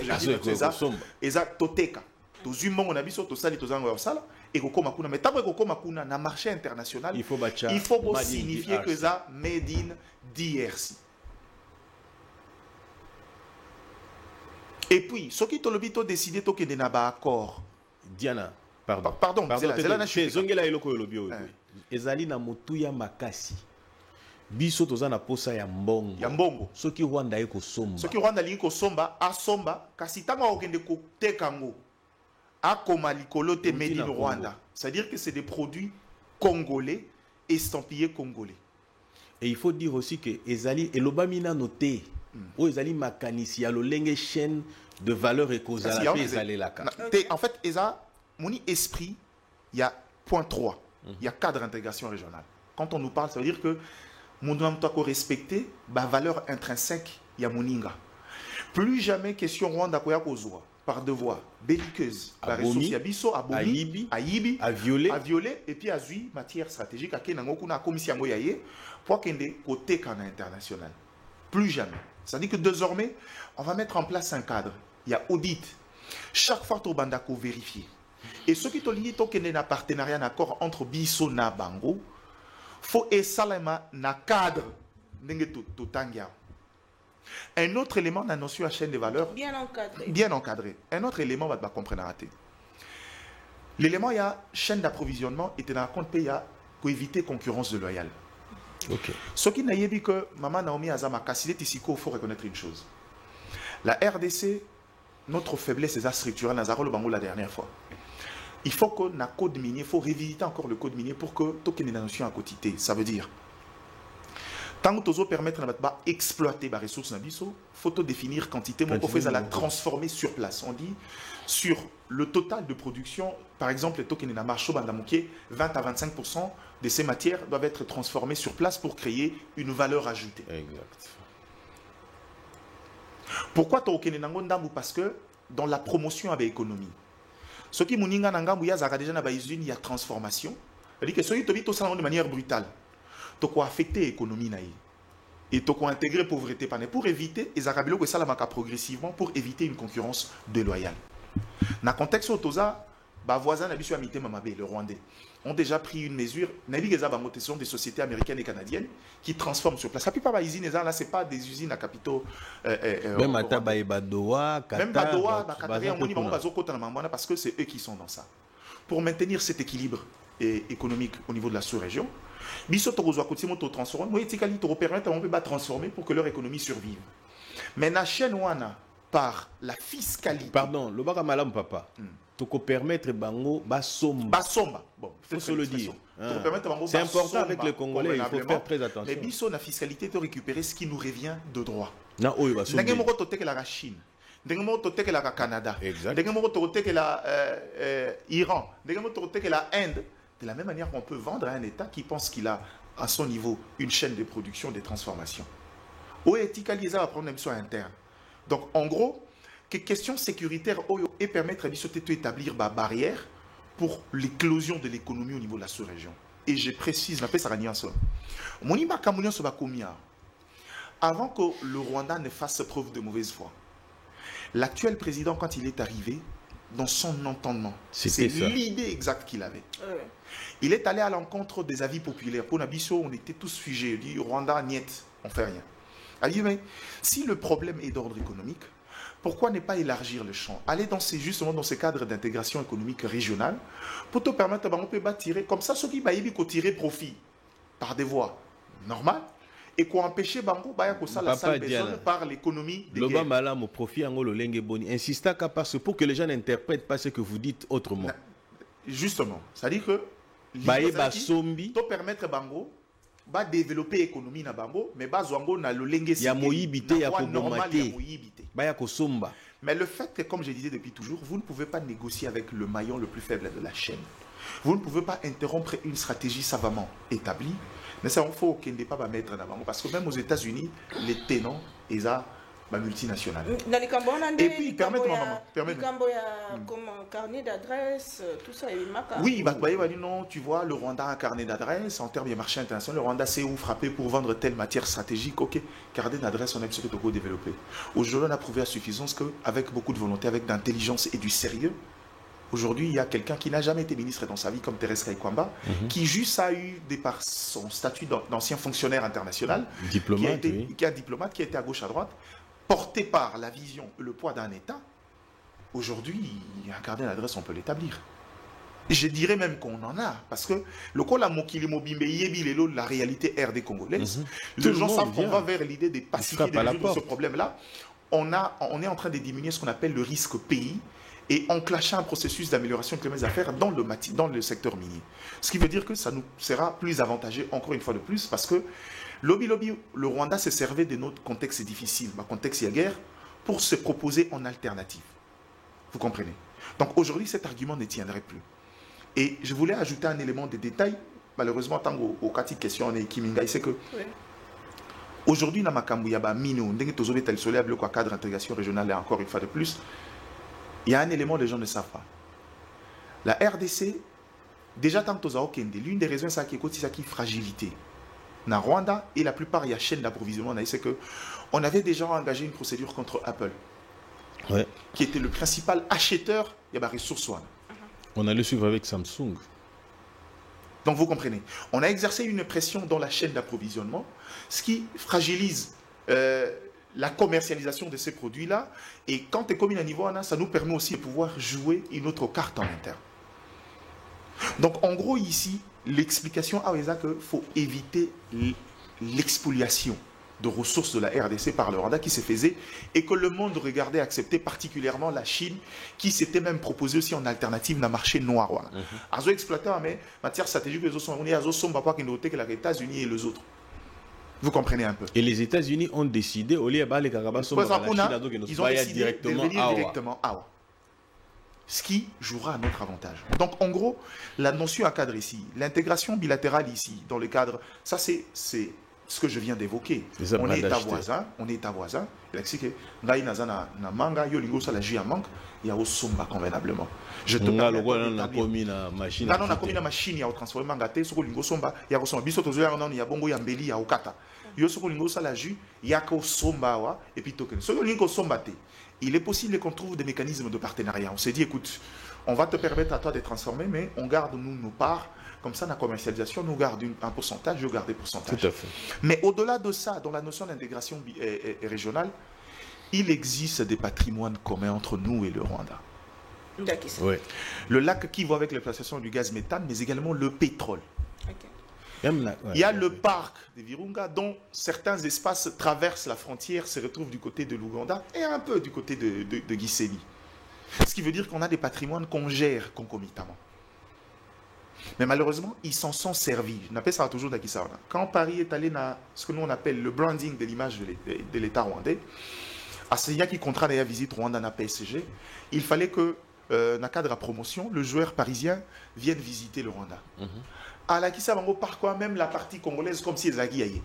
eza toteka. To zumba on a biso to sali to zanga sala et ko koma kuna mais tabo ko koma kuna na marché international. Il faut signifier que ça made in DRC. Et puis ce qui to le bito décidé to que de na ba accord. Diana, pardon, c'est la nation. Zongela eloko lobio. Ezali na mutuya makasi. Biso tozana posa ya mbongo. Soki Rwanda eko somba. Soki Rwanda liko somba, a somba, kasi tanga okende ko tekango. A koma likolo te made in Rwanda. C'est-à-dire que c'est des produits congolais, estampillés congolais. Et il faut dire aussi que ezali elobamina noté. O ezali makanisi ya lolenge chaîne de valeur ekozala pe ezali laka. En fait, eza moni esprit, il y a point 3. Il y a cadre d'intégration régionale. Quand on nous parle, ça veut dire que mon nom doit respecter la valeur intrinsèque il y a moninga. Plus jamais question Rwanda koya kozwa par devoir belliqueuse la ressource yabiso à Yibi à violer et puis à zui matière stratégique à kenango kuna commission ngo yaye pour kende côté kana international. Plus jamais. Ça dit que désormais on va mettre en place un cadre. Il y a audit. Chaque fois to bandako vérifier. Et ce qui tolingi to kende na partenariat un accord entre biso na bango faut et salama na cadre to tangia. Un autre élément dans la notion de chaîne de valeur bien encadré. Un autre élément va comprendre rater. L'élément il y a chaîne d'approvisionnement et dans compte pays pour éviter concurrence déloyale. OK. Ce qui n'a dit que maman Naomi Azama Kassile Tissiko, faut reconnaître une chose. La RDC, notre faiblesse est structurelle, Nazaro le Bango la dernière fois. Il faut que le code minier, il faut révisiter encore le code minier pour que tout ait une notion à côté. Ça veut dire, tant que tu permettre d'exploiter les ressources, il faut définir quantité, mais on fait la transformer sur place. On dit, sur le total de production, par exemple, les tokens de marché, 20 à 25% de ces matières doivent être transformées sur place pour créer une valeur ajoutée. Exact. Pourquoi token Parce que dans la promotion avec l'économie, ce qui moninga nangambu ya zaka déjà na ba usine ya transformation, c'est-à-dire que ce qui te dit tout ça de manière brutale, to quoi affecter l'économie naïe. et tu intégrer pauvreté pour éviter les arabes que ça la progressivement pour éviter une concurrence déloyale. Dans le contexte où toza voisin n'habitué à mité mamabé le Rwandais ont déjà pris une mesure. Ce sont des sociétés américaines et canadiennes qui transforment sur place. La plupart des usines là, c'est pas des usines à capitaux. Même à Badoa, même Badoa, parce que c'est eux qui sont dans ça. Pour maintenir cet équilibre économique au niveau de la sous-région, biso tokozwa kotimo to transformer, moi etikali to permettre on peut pas transformer pour que leur économie survive. Mais na chaîne wana par la fiscalité. Pardon, le baka malam papa. Toko permettre bango basomba. Bon, faut se le dire. C'est important avec les Congolais, il faut faire très attention. Mais biso na fiscalité de récupérer ce qui nous revient de droit. Na oyo basomba. Ndenge moko toteke la Chine. Ndenge moko toteke la Canada. Ndenge moko toteke la Iran. Ndenge moko toteke la Inde. De la même manière qu'on peut vendre à un État qui pense qu'il a à son niveau une chaîne de production, de transformation. Ou est-il va prendre une mission interne. Donc en gros, que question sécuritaire et permettre à d'établir des barrières pour l'éclosion de l'économie au niveau de la sous-région. Et je précise, avant que le Rwanda ne fasse preuve de mauvaise foi, l'actuel président, quand il est arrivé, dans son entendement, c'est l'idée exacte qu'il avait. Il est allé à l'encontre des avis populaires. Pour Nabiso, on était tous figés. Il dit Rwanda, niet, on fait rien. Il dit, mais si le problème est d'ordre économique, pourquoi ne pas élargir le champ? Aller justement dans ces cadres d'intégration économique régionale pour te permettre de tirer, comme ça, ceux qui vont tirer profit par des voies normales et qu'on empêcher Bango la salle par l'économie de guerre. L'Obama profit en le lenge boni. Insista pour que les gens n'interprètent pas ce que vous dites autrement. Justement, c'est-à-dire que to permettre Bango ba développer l'économie na Bango, mais ba zwango na le lenge ya moyibité ya kobomate ba ya kosomba. Mais le fait que, comme je disais depuis toujours, vous ne pouvez pas négocier avec le maillon le plus faible de la chaîne. Vous ne pouvez pas interrompre une stratégie savamment établie. Mais ça, il faut qu'il ne pas mettre en avant. Parce que même aux États-Unis, les tenants, ils ont multinationales. Et puis, permettez-moi, comme un carnet d'adresse, tout ça, oui, non, tu vois, le Rwanda a un carnet d'adresse en termes de marché international. Le Rwanda sait où frapper pour vendre telle matière stratégique. Ok, carnet d'adresse, on a ce que tu développer. Aujourd'hui, on a prouvé à suffisance qu'avec beaucoup de volonté, avec d'intelligence et du sérieux, aujourd'hui, il y a quelqu'un qui n'a jamais été ministre dans sa vie, comme Thérèse Kaikwamba, qui juste a eu, par son statut d'ancien fonctionnaire international, diplomate, qui est un diplomate, qui a été à gauche, à droite, porté par la vision et le poids d'un État. Aujourd'hui, il y a un carnet d'adresse, on peut l'établir. Je dirais même qu'on en a, parce que le col à Mokili Mobimbe, la réalité RD congolaise, les gens savent qu'on va vers l'idée de pacifier ce problème-là. On est en train de diminuer ce qu'on appelle le risque pays, et enclencher un processus d'amélioration de les affaires dans le secteur minier. Ce qui veut dire que ça nous sera plus avantageux, encore une fois de plus, parce que le Rwanda se servait de notre contexte difficile, le contexte de guerre, pour se proposer en alternative. Vous comprenez? Donc aujourd'hui, cet argument ne tiendrait plus. Et je voulais ajouter un élément de détail, malheureusement, tant au cas de question, on est Kiminga, c'est que aujourd'hui, dans ma Kambuyaba, Mino, le cadre d'intégration régionale, et encore une fois de plus, il y a un élément que les gens ne savent pas. La RDC, déjà tant que l'une des raisons, c'est qu'il y a une fragilité. Dans Rwanda, et la plupart, il y a une chaîne d'approvisionnement, c'est qu'on avait déjà engagé une procédure contre Apple, qui était le principal acheteur de la ressource. On allait suivre avec Samsung. Donc vous comprenez, on a exercé une pression dans la chaîne d'approvisionnement, ce qui fragilise la commercialisation de ces produits-là. Et quand tu es commis à niveau, ça nous permet aussi de pouvoir jouer une autre carte en interne. Donc en gros ici, l'explication à Weza qu'il faut éviter l'expoliation de ressources de la RDC par le Rwanda qui se faisait et que le monde regardait accepter, particulièrement la Chine qui s'était même proposée aussi en alternative dans le marché noir. Azo exploité mais matière stratégique les autres sont que les États-Unis et les autres. Vous comprenez un peu. Et les États-Unis ont décidé, au lieu de la Chine, ils ont décidé de venir directement à ce qui jouera à notre avantage. Donc, en gros, la notion à cadre ici, l'intégration bilatérale ici, dans le cadre, ça c'est ce que je viens d'évoquer. On est ta voisin, il a dit que ngai naza na manga yo lingo ça la jus à mangue, il y a au somba convenablement. Je te permets na komi na machine. Non, na komi na machine ya transformer manga te soko lingo somba, ya ko somba biso tozo ya non ya bongo ya mbeli ya okata. Yo soko lingo ça la jus, ya ko somba wa et puis token. Soko lingo somba te. Il est possible qu'on trouve des mécanismes de partenariat. On s'est dit écoute, on va te permettre à toi de transformer, mais on garde nous nos parts. Comme ça, la commercialisation, nous garde un pourcentage, je garde des pourcentages. Tout à fait. Mais au-delà de ça, dans la notion d'intégration régionale, il existe des patrimoines communs entre nous et le Rwanda. Oui. Le lac Kivu avec l'exploitation du gaz méthane, mais également le pétrole. Okay. Il y a le parc de Virunga, dont certains espaces traversent la frontière, se retrouvent du côté de l'Ouganda et un peu du côté de Gisenyi. Ce qui veut dire qu'on a des patrimoines qu'on gère concomitamment. Mais malheureusement, ils s'en sont servis. On appelle ça toujours d'Akissawana. Quand Paris est allé dans ce que nous on appelle le branding de l'image de l'État rwandais, à ce qui contrat d'ailleurs visite Rwanda na PSG, il fallait que, dans le cadre de la promotion, le joueur parisien vienne visiter le Rwanda. À la Kissawango, par quoi même la partie congolaise, comme si elle a guiaillé.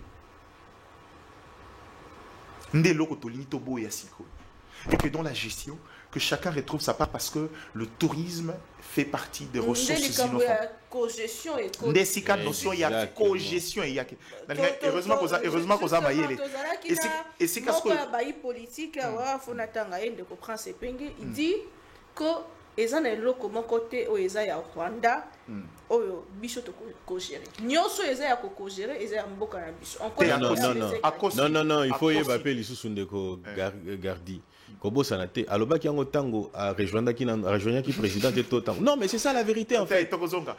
Et que dans la gestion, que chacun retrouve sa part parce que le tourisme fait partie des ressources innovantes. Heureusement qu'on a maillé. Et c'est qu'est-ce que politique il dit que eza na eloko moko te oyo eza ya Rwanda oyo biso to ko gérer nyonso eza ya ko gérer eza ya mboka na biso non il faut yebape lisusu ndeko gardi kobosa na te alobaki yango tango a rejoindre qui président de totango non mais c'est ça la vérité en fait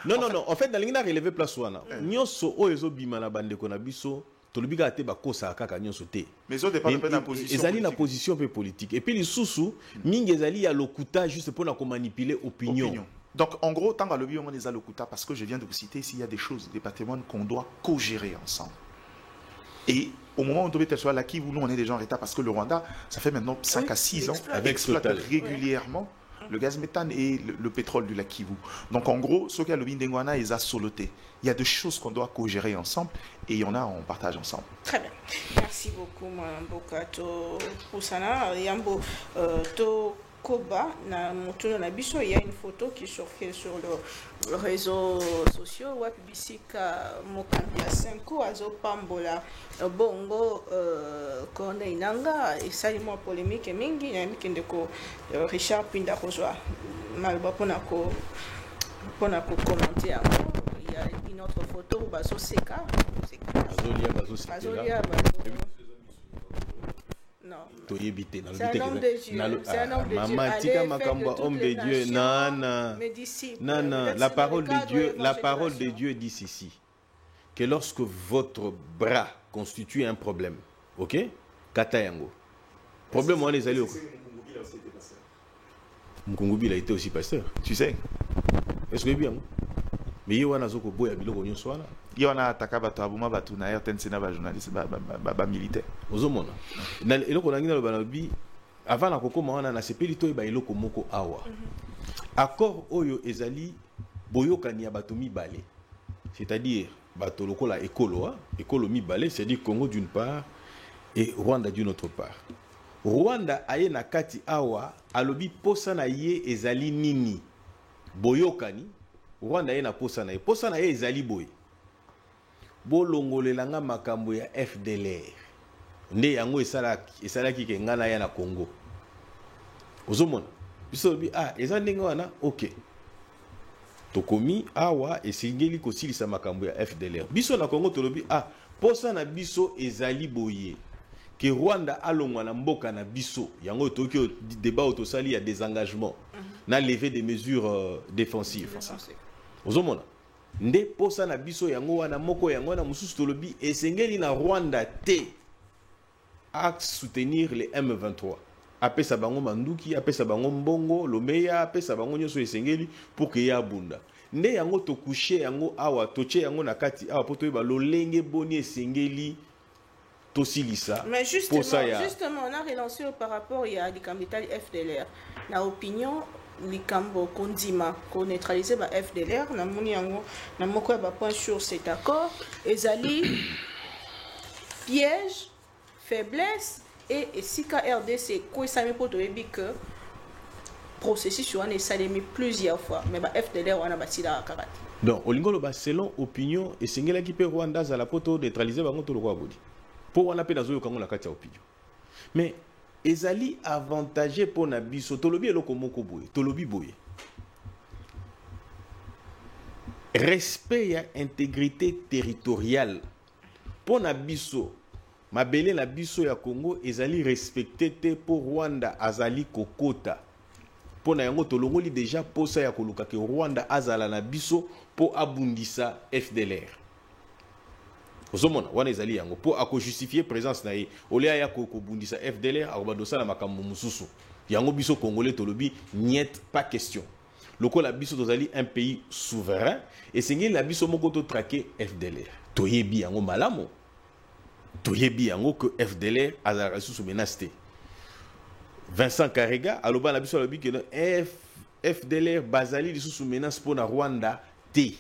non en fait na lingina relever place wana nyonso oyo ezo bima na bandeko na biso tolobika te bakosa kaka nyonso te mais zo dépend de la position ezali na position pe politique et puis lisusu mingi ezali ya lokuta juste pour na ko manipuler opinion. Donc en gros tant que lobby on les a lokuta parce que je viens de vous citer ici il y a des choses des patrimoines qu'on doit co-gérer ensemble. Et au moment où on devait être là qui nous on est déjà en retard parce que le Rwanda ça fait maintenant 5 à 6 ans exploite régulièrement le gaz méthane et le pétrole du lac Kivu. Donc en gros, ce qu'il y a le Bindengwana, ils ont soloté. Il y a des choses qu'on doit co-gérer ensemble et il y en a, on partage ensemble. Très bien. Merci beaucoup, Mme Bokato Poussana. Yambo Koba, il y a une photo qui surfait sur le réseau social. Wapibisika Mokambia 5 Azo Pambola Bongo Corne Inanga et salement polémique mingi ndeko Richard Pinda Kozwa malba ponako commenter. Il y a une autre photo où Bazo Seka Bazolia non. C'est un homme de Dieu. C'est un homme de Dieu. Maman, tika makamba homme de Dieu. Non. La parole de Dieu dit ceci. Que lorsque votre bras constitue un problème, ok? Katayango. Problème, on les allés. Mkongubi a été aussi pasteur. Tu sais? Est-ce que bien? Mais il y a un zoko boya biloko nyonso wana. Il y a un attaquant abuma batu na RTNC na ba journaliste ba militaire. Ozomona. Na eloko na ngina balobi avant na kokoma wana na sepeli to ba eloko moko awa. Accord oyo ezali boyokani ya bato mibale. C'est-à-dire bato lokola ekolo mibale, c'est-à-dire Congo d'une part et Rwanda d'une autre part. Rwanda aye na kati awa alobi posa na ye ezali nini. Boyokani Rwanda aye na posa na ye ezali boy. Bolongolelanga makambo ya FDLR nde yango esalaki ke ngana ya na Congo ozomona biso bi eza ndenge wana ok tokomi awa esengeli kosilisa makambo ya FDLR biso na Congo tolobi posa na biso ezali boye ke Rwanda alongwa na mboka na biso yango toki débat autosali ya désengagement na lever des mesures défensives ozomona nde posa na biso yango wana moko yango wana mususu tolobi esengeli na Rwanda te à soutenir les M23 apesa bango manduki apesa bango mbongo lomeya apesa bango nyoso esengeli pour que ya bunda nde yango to coucher yango awa toche yango na kati awa poto ba lolenge boni esengeli tosilisa. Mais justement on a relancé par rapport à l'Ikambital FDLR la opinion likambo kondima ko neutraliser ba FDLR na moni yango na moko ba point sur cet accord ezali piège, faiblesse et si RDC quoi ça me peut te dire que processus sur un salé plusieurs fois mais ba FDLR on a bâti la karate. Donc olingolo ba selon opinion et singela ki pe Rwanda za la poto neutraliser bango to lokwa bodi. Pour wana pe nazo kango na kati ya opinion. Mais ezali avantagé pour na biso tolobi eloko moko boye, tolobi boye. Respect ya intégrité territoriale pour na biso mabele na biso ya Congo ezali respecté te pour Rwanda azali kokota pour na yango tolongoli déjà posa ya koluka ke Rwanda azala na biso pour abundisa FDLR ozomona wana ezali yango pour ako justifier présence na ye olia ya kobundisa FDLR akobadosa na makambo mususu yango biso congolais tolobi niet pas question. Lokola biso tozali un pays souverain et sengi la biso moko to traquer FDLR. Toyebi yango malamo. Toyebi yango que FDLR azala sous menace te. Vincent Karega aloba la biso alobi que FDLR bazali sous menace pour na Rwanda te.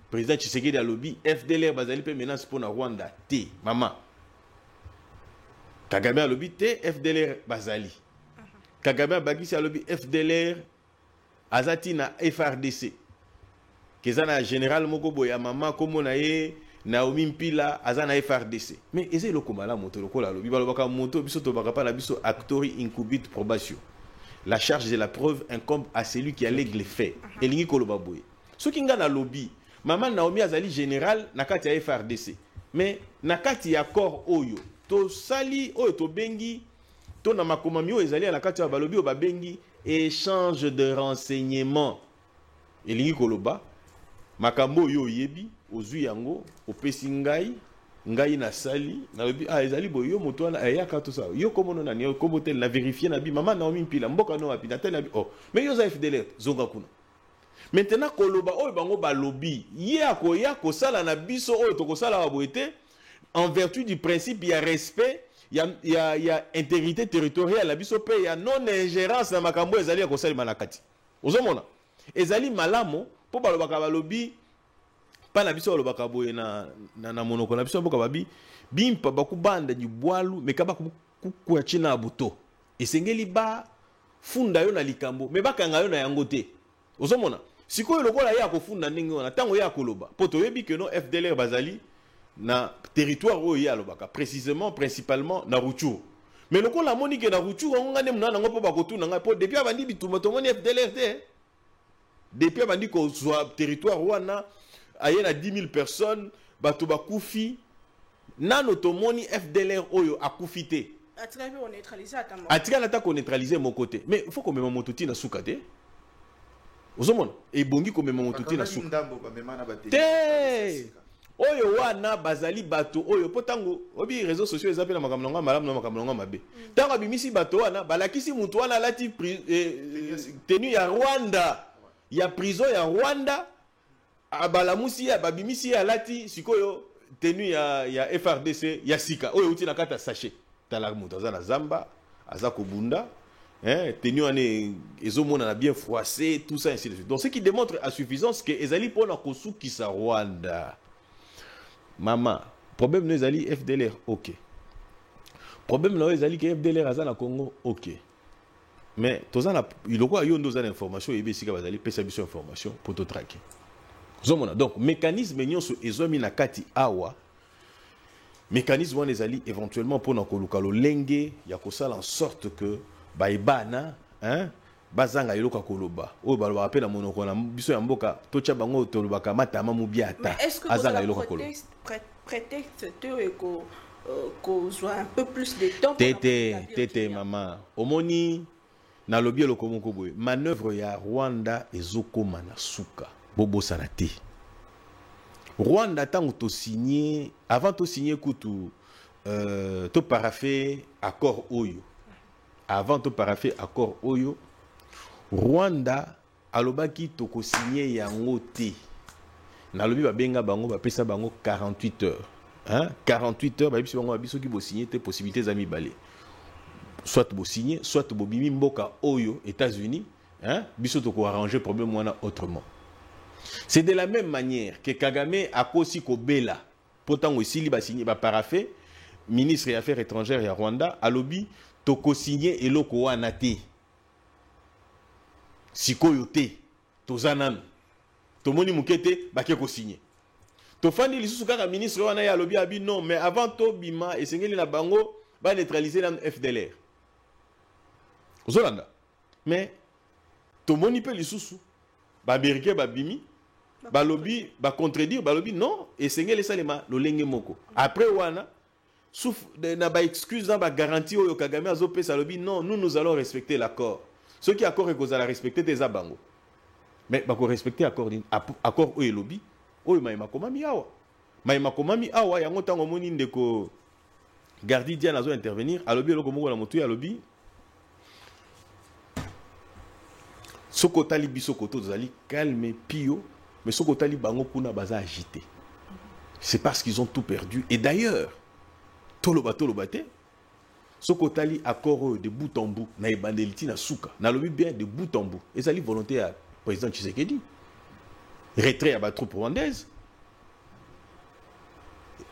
Président Tshisekedi alobi FDLR bazali pe menace pour na Rwanda te. Maman. Kagame alobi te FDLR bazali. Kagame bagisi alobi FDLR azati na FRDC kezana général moko boya mama komo na ye Naomi Mpila azana FRDC mais eze loko mala moto lokola lobi balobaka moto biso to baka pa na biso actori incubit probation la charge de la preuve incombe à celui qui allègue les faits elingi koloba boye soki nga na lobby mama Naomi azali général na kati ya FRDC mais na kati ya corps oyo to sali oyo to bengi to na makomami oyo ezali na kati ya balobi o babengi échange de renseignements elingi koloba makambo yo yebi ozui yango opesi ngai na sali na lobi ezali boyo moto wana ayaka to sa yo komono na ni kombo tel na vérifier na bi mama Naomi Mpila mboka no api na tel na bi mais yo za FDLR zonga kuna maintenant koloba oyo bango balobi ye akoya ko sala na biso oyo to ko sala wa boete en vertu du principe ya respect il y a intégrité territoriale la biso pe ya non ingérence na makambo ezali ya kosali manakati ozomona ezali malamo po balobaka balobi pa na biso balobaka boye na monoko na biso boka babi bimpa bakubanda ni bwalu mekaba kukuya china buto esengeli ba funda yo na likambo me bakanga yo na yango te ozomona sikoyo lokola ya kofunda ndenge wana tango ya koloba po toyebi que no FDLR bazali na territoire oyo ya lobaka précisément principalement na Rutshuru mais loko la monique na Rutshuru ngane mna ngo po bakotuna nga po depuis abandi bituma tomoni FDLR te depuis abandi ko soit territoire wana ayena 10 000 personnes bato bakufi nano tomoni FDLR oyo akufi te atika on neutraliser atamo atika na ta ko neutraliser mon côté mais il faut qu'on meme motuti na suka te ozomona e bongi ko meme motuti na suka te oyo wana bazali bato oyo potango obi réseaux sociaux ezapela makambo nga malamu na makambo nga mabe tango bimisi bato wana balakisi mutu wana lati tenue ya Rwanda ya prison ya Rwanda abalamusi ya babimisi ya lati sikoyo tenue ya FRDC ya sika oyo uti na kata sachet tala mutu azana zamba azako bunda tenue ane ezomona na bien froissé tout ça ainsi de suite donc ce qui démontre à suffisance que ezali pona kosukisa Rwanda. Maman, problème nous ezali FDLR, ok. Problème nous ezali que FDLR aza na Congo, ok. Mais tozana il y a yo ndozana information et besika bazali pesa biso information pour to traquer. Zomona donc mécanisme nyonso ezomi na kati awa. Mécanisme wana ezali éventuellement pour na koluka lo lenge ya kosala en sorte que baibana, bazanga iloka koloba oyo balobaka pe na monoko na biso ya mboka totia bango tolobaka matama mubiata azanga iloka koloba prétexte ko soit un peu plus de temps tete maman omoni na lobi eloko moko boye manœuvre ya Rwanda ezokoma na suka bobosana te Rwanda tango to signé avant to signer kutu to parafé accord oyo avant to parafé accord oyo Rwanda alobaki toko signé yango te na lobi babenga bango bapesa bango 48 heures 48 heures babisi bango babiso ki bo signé te possibilité za mibale soit bo signé soit bo bimi mboka oyo États-Unis biso toko arranger problème wana autrement. C'est de la même manière que Kagame a kosi ko bela potango esili ba signé ba parafé ministre des Affaires étrangères ya Rwanda alobi toko signé eloko wana te sikoyo te tozanano tomoni mukete bake ko signé tofandi lisusu kaka ministre wana ya alobi abi non mais avant to bima esengeli na bango ba neutraliser la FDLR ozolanda mais tomoni pe lisusu ba américain ba bimi ba lobby ba contredire ba lobby non esengeli salema lolenge moko après wana sauf na ba excuse na ba garantie oyo Kagame azopesa lobby non nous allons respecter l'accord ceux qui accord et cause la respecter tes abango mais ba ko respecter accord oyo lobby oyo maima komami awa yango tango moni ndeko gardi dia nazo intervenir alobi eloko moko na motu ya lobby soko tali biso koto zali calme pio mais soko tali bango kuna baza agité c'est parce qu'ils ont tout perdu et d'ailleurs toloba te soko tali accord de bout en bout na ebandeliti na suka na lobby bien de bout en bout ezali volonté ya président Tshisekedi retrait à la troupe rwandaise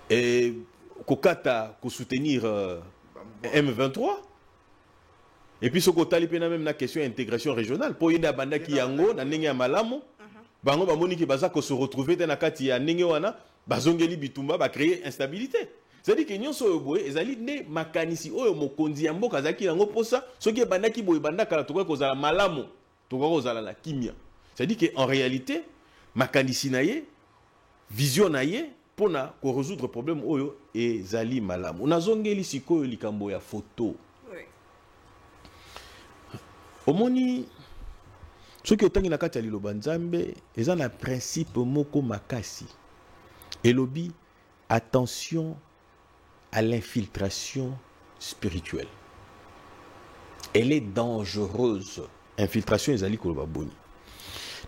et kokata ko soutenir M23 et puis ce côté même la question intégration régionale pour yenda banda ki yango na ndenge ya malamu bango bamoni ki baza ko se retrouver dans la kati ya ndenge wana bazongeli bitumba ba créer instabilité c'est-à-dire que nyonso oyo boye ezali ne makanisi oyo mokonzi ya mboka zaki yango posa soki banda ki boye banda kala to ko zala malamu to ko zala la kimia c'est-à-dire que en réalité makanisi na ye vision na ye pona ko résoudre problème oyo ezali malamu unazongeli sikoyo likambo ya photo oui omoni soki otangi na kati ya liloba nzambe eza na principe moko makasi elobi attention à l'infiltration spirituelle elle est dangereuse infiltration ezali koloba boni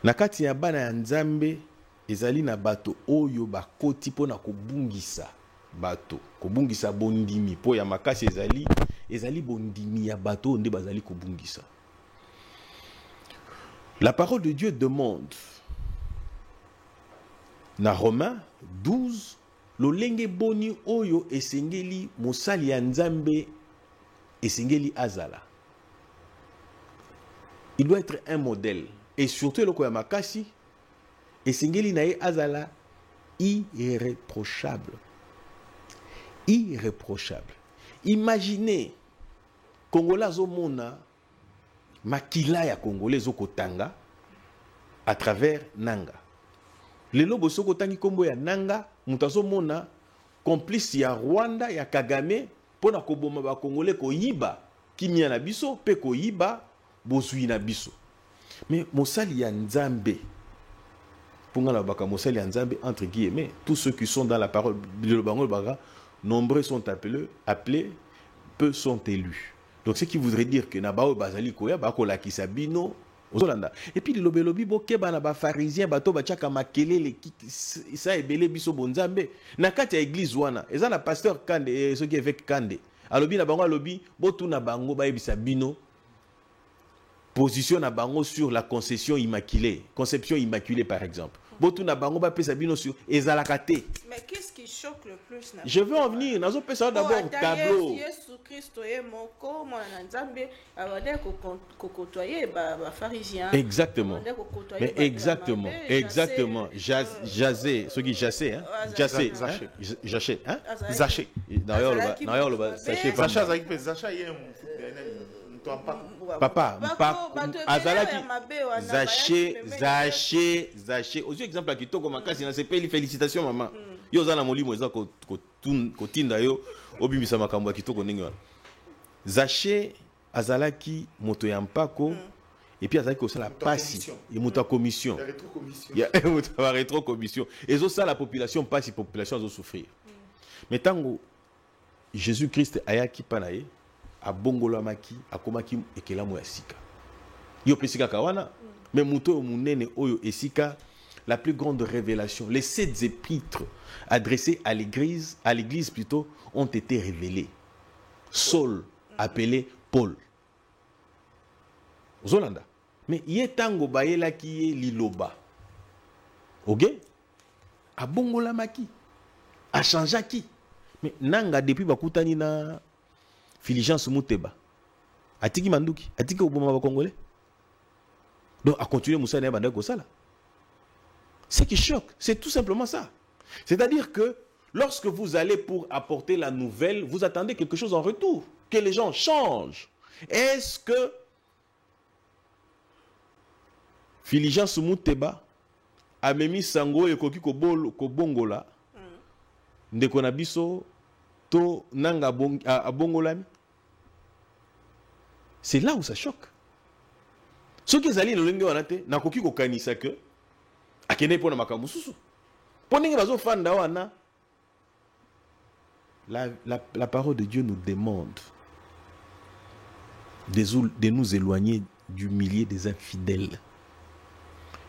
na kati ya bana ya nzambe ezali na bato oyo bakoti pona kobungisa bato kobungisa bondimi po ya makasi ezali bondimi ya bato nde bazali kobungisa. La parole de Dieu demande na Romains 12 lolenge boni oyo esengeli mosali ya nzambe esengeli azala. Il doit être un modèle. Et surtout, le Koyamakasi, et Singeli Nae Azala, irréprochable. Irréprochable. Imaginez, Congolais Zomona, Makila ya Congolais Zokotanga, à travers Nanga. Le lobo Sokotangi Kombo ya Nanga, Mutazomona, complice ya Rwanda, ya Kagame, pona koboma ba Congolais ko yiba, kimia na biso, pe ko yiba, bosui na biso. Mais Mosali ya Nzambe, pour la baka Mosali ya Nzambe, entre guillemets, tous ceux qui sont dans la parole de l'Obango Baga, nombreux sont appelés, peu sont élus. Donc ce qui voudrait dire que Nabao Bazali Koya, Bako la Kisabino, Ozolanda. Et puis le lobi boke bana ba pharisien bato ba chaka makelele ça ebele biso bonzambe. Na kati ya église wana, eza na pasteur Kande, ceux qui avec Kande. Alobi na bango alobi botu na bango ba ebisa bino. Position na bango sur la conception immaculée par exemple. Botu na bango ba pesa bino sur ezalakate. Mais qu'est-ce qui choque le plus? Je veux en venir, nazo pesa d'abord tableau. Jésus Christ est moko mwana nzambe abade ko kotoyer ba pharisiens. Exactement. Mais exactement. Jazé, ceux qui jassé hein. Jassé hein. Zaché. D'ailleurs le sachet Zacha avec Zacha Papa, Azalaki, Zaché. Aux exemple à Kitoko Makasi, na sepeli félicitations maman. Yo zana molimo eza ko tinda yo obimisa makambo ya Kitoko ndenge wana. Zaché Azalaki moto ya mpako et puis Azalaki osala pasi et moto commission. Ya moto ba rétro commission. Ezo ça la population passe population zo souffrir. Mais tango Jésus-Christ ayaki panaye a bongolamaki akomaki ekelamu ya sika yo pesika kawana mais muto munene oyo esika la plus grande révélation les 7 épîtres adressées à l'église plutôt ont été révélées. Saul appelé Paul Zolanda mais yetango bayelaki ye liloba OK a bongolamaki a changeaki Mais nanga depuis bakutani na Fulgence Muteba. Atiki manduki, atiki oboma ba congolais. Donc à continuer Moussa Naya Banda Gosala. Ce qui choque, c'est tout simplement ça. C'est-à-dire que lorsque vous allez pour apporter la nouvelle, vous attendez quelque chose en retour, que les gens changent. Est-ce que Fulgence Muteba a mis sango et koki ko bongola ndeko na biso to nanga abongolami? C'est là où ça choque. Ce qui est allé le lenge wana te na koki ko kanisa que akene pona makambo susu. Pondenge bazo fanda wana. La parole de Dieu nous demande de nous éloigner du milieu des infidèles.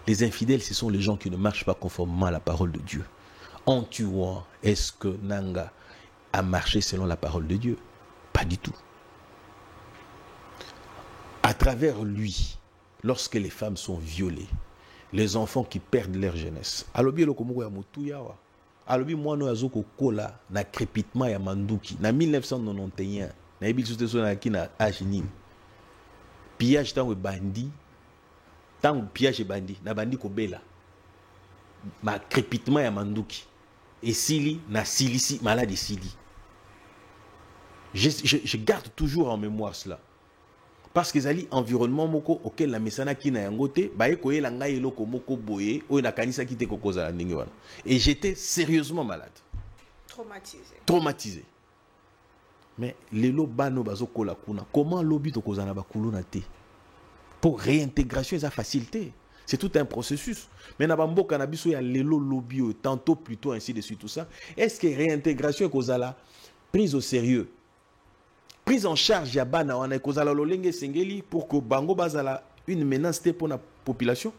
Les infidèles, ce sont les gens qui ne marchent pas conformément à la parole de Dieu. En tuant, est-ce que Nanga a marché selon la parole de Dieu? Pas du tout. À travers lui, lorsque les femmes sont violées, les enfants qui perdent leur jeunesse, alobi lokomo ya mutuya wa. Alobi mwana azoko kola na crépitement ya manduki na 1991 na ebisu te sona kina ajini. Pillage tango bandi, tango pillage bandi na bandi ko bela. Ma crépitement ya manduki et sili na silisi maladie sili. Je garde toujours en mémoire cela. Parce que zali environnement moko auquel la mesana ki na yangote baye koyela ngai eloko moko boye oyo na kanisa ki te kokoza la ndenge wana. Et j'étais sérieusement malade. Traumatisé. Mais lelo bano bazo kola kuna comment lobi to kozana bakuluna te? Pour réintégration eza facilité. C'est tout un processus. Mais na bamboka na biso ya lelo lobby tantôt plutôt ainsi de suite tout ça. Est-ce que réintégration kozala prise au sérieux? Prise en charge ya bana wana kozala lolenge sengeli pour que bango bazala une menace pour la population.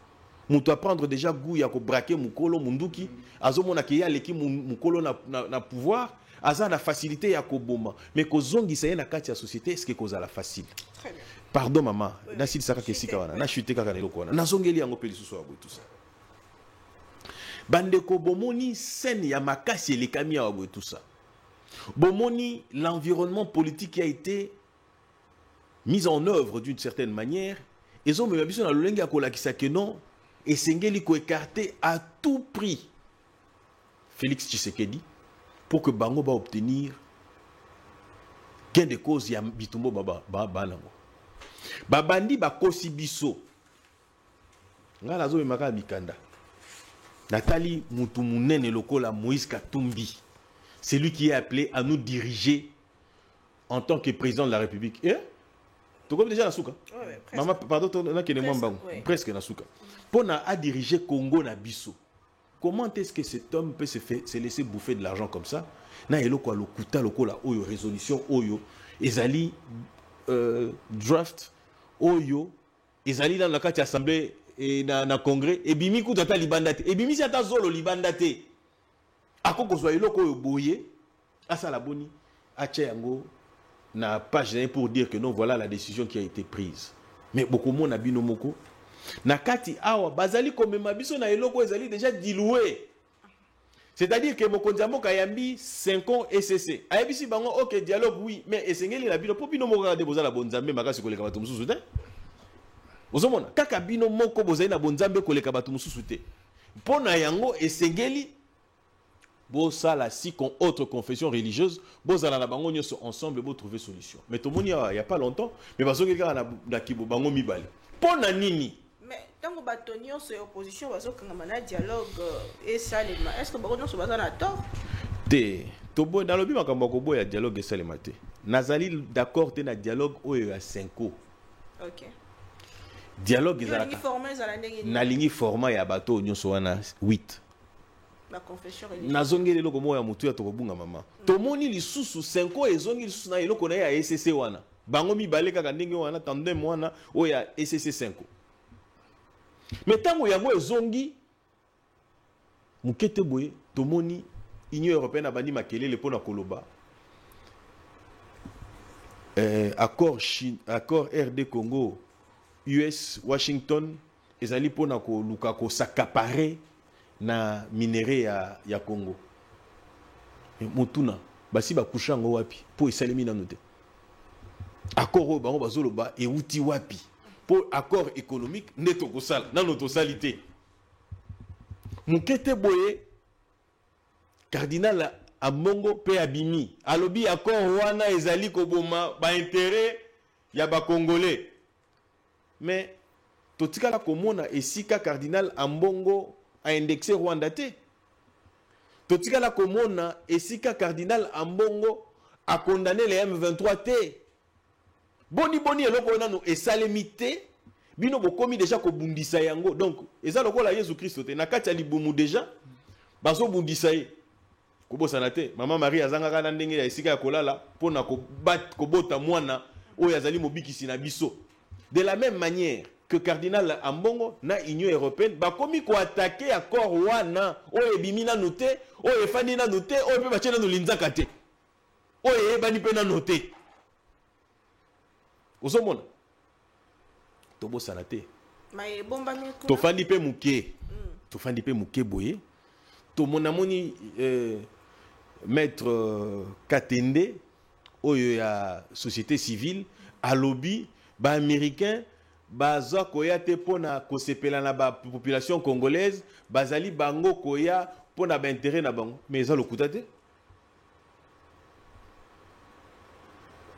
Muto apprendre déjà goût ya ko braquer mukolo munduki azomona ke ya leki mukolo na pouvoir aza na facilité ya ko boma mais ko zongi sa na kati ya société est-ce que kozala facile? Très bien. Pardon maman, na sili saka kesika wana na chuté kaka lelo kona na zongeli yango pe lisusu abo tout ça. Bandeko bomoni scène ya makasi elekami ya abo tout ça. Bomoni, l'environnement politique qui a été mis en œuvre d'une certaine manière, ils ont même besoin de l'olenge à kolakisa que non, et Sengeli ko écarté à tout prix Félix Tshisekedi pour que Bango va obtenir gain de cause ya bitumbo balango. Babandi ba kosi biso. Ngala zo maka mikanda. Nathalie Mutumunene lokola Moïse Katumbi. C'est lui qui est appelé à nous diriger en tant que président de la République. Eh? Tu connais déjà Nasuka? Oui, maman, pardon, presque Nasuka. Pour à diriger Congo na biso. Comment est-ce que cet homme peut se laisser bouffer de l'argent comme ça? Na elo kwa lokuta lokola oyo résolution oyo ezali draft oyo ezali dans la carte assemblée et na congrès et bimi kutata libandate et bimi ata zolo libandate. Akoko soit eloko oyo boye asala boni atia yango na page pour dire que non voilà la décision qui a été prise. Mais beaucoup mon abino moko na kati awa bazali komema biso na eloko ezali déjà dilué. C'est-à-dire que mokonzamo kayambi 5 ans SCC. Ayebisi bango OK dialogue oui mais esengeli la bino po bino moko regarder bozala bonzambe makasi koleka bato mususu te. Ozomona kaka bino moko bozali na bonzambe koleka bato mususu te. Pona yango esengeli Bosala si con autre confession religieuse, bosala na bango nyonso ensemble bo trouver solution. Mais tout le monde il y a pas longtemps, mais baso quelqu'un na kibo bango mibale. Pona nini? Mais tango batonio c'est opposition baso kanga na dialogue et salema. Est-ce que bango nyonso bazana tort? Te tobo dans le bi makambo ko boya dialogue et salema te. Nazali d'accord te na dialogue oyo ya 5 ans. OK. Dialogue ezalaka. Na lingi format ya bato nyonso wana 8. La confession religieuse. Nazongeli loko moya mutu ya tokobunga mama. Tomoni lisusu 5 ans ezongi lisusu na eloko na ya SCC wana. Bango mibale kaka ndenge wana tandem wana oya SCC 5 ans. Mais tango yango ezongi mukete boye tomoni Union européenne abandi makelele pona koloba. Accord RD Congo US Washington ezali pona ko luka ko s'accaparer na minéraux ya Congo. Mutuna basi bakusha ngo wapi po esalemi nano te accord oyo bango bazoloba euti wapi po accord économique nde tokosala nano tosali te moke te boye cardinal Ambongo pe abimi alobi accord wana ezali koboma baintérêt ya bakongolais mais totikala komona esika cardinal Ambongo a indexé Rwanda te totikala komona esika cardinal Ambongo a condamné les M23 te boni eloko nano esalemi te bino bokomi déjà kobundisa yango donc eza lokola Yesu Christ te na kati ya libumu déjà bazo bundisa ye kobosana te mama Marie azangaka na ndenge ya esika ya kolala pona kobota mwana oyo azali mobikisi na biso de la même manière que cardinal Ambongo na Union européenne bakomi ko attaquer accord wana oyo ebimi na noté oyo efandi na noté oyo pe bachena no linzaka te oyo ebani pe na noté ozomona tobosana te mais bomba miku tofandi pe muke boye tomona moni maître Katende oyo ya société civile alobi ba américain baza koya te pona kosepela na ba population congolaise bazali bango koya pona ba intérêt na bango mais eza lokuta te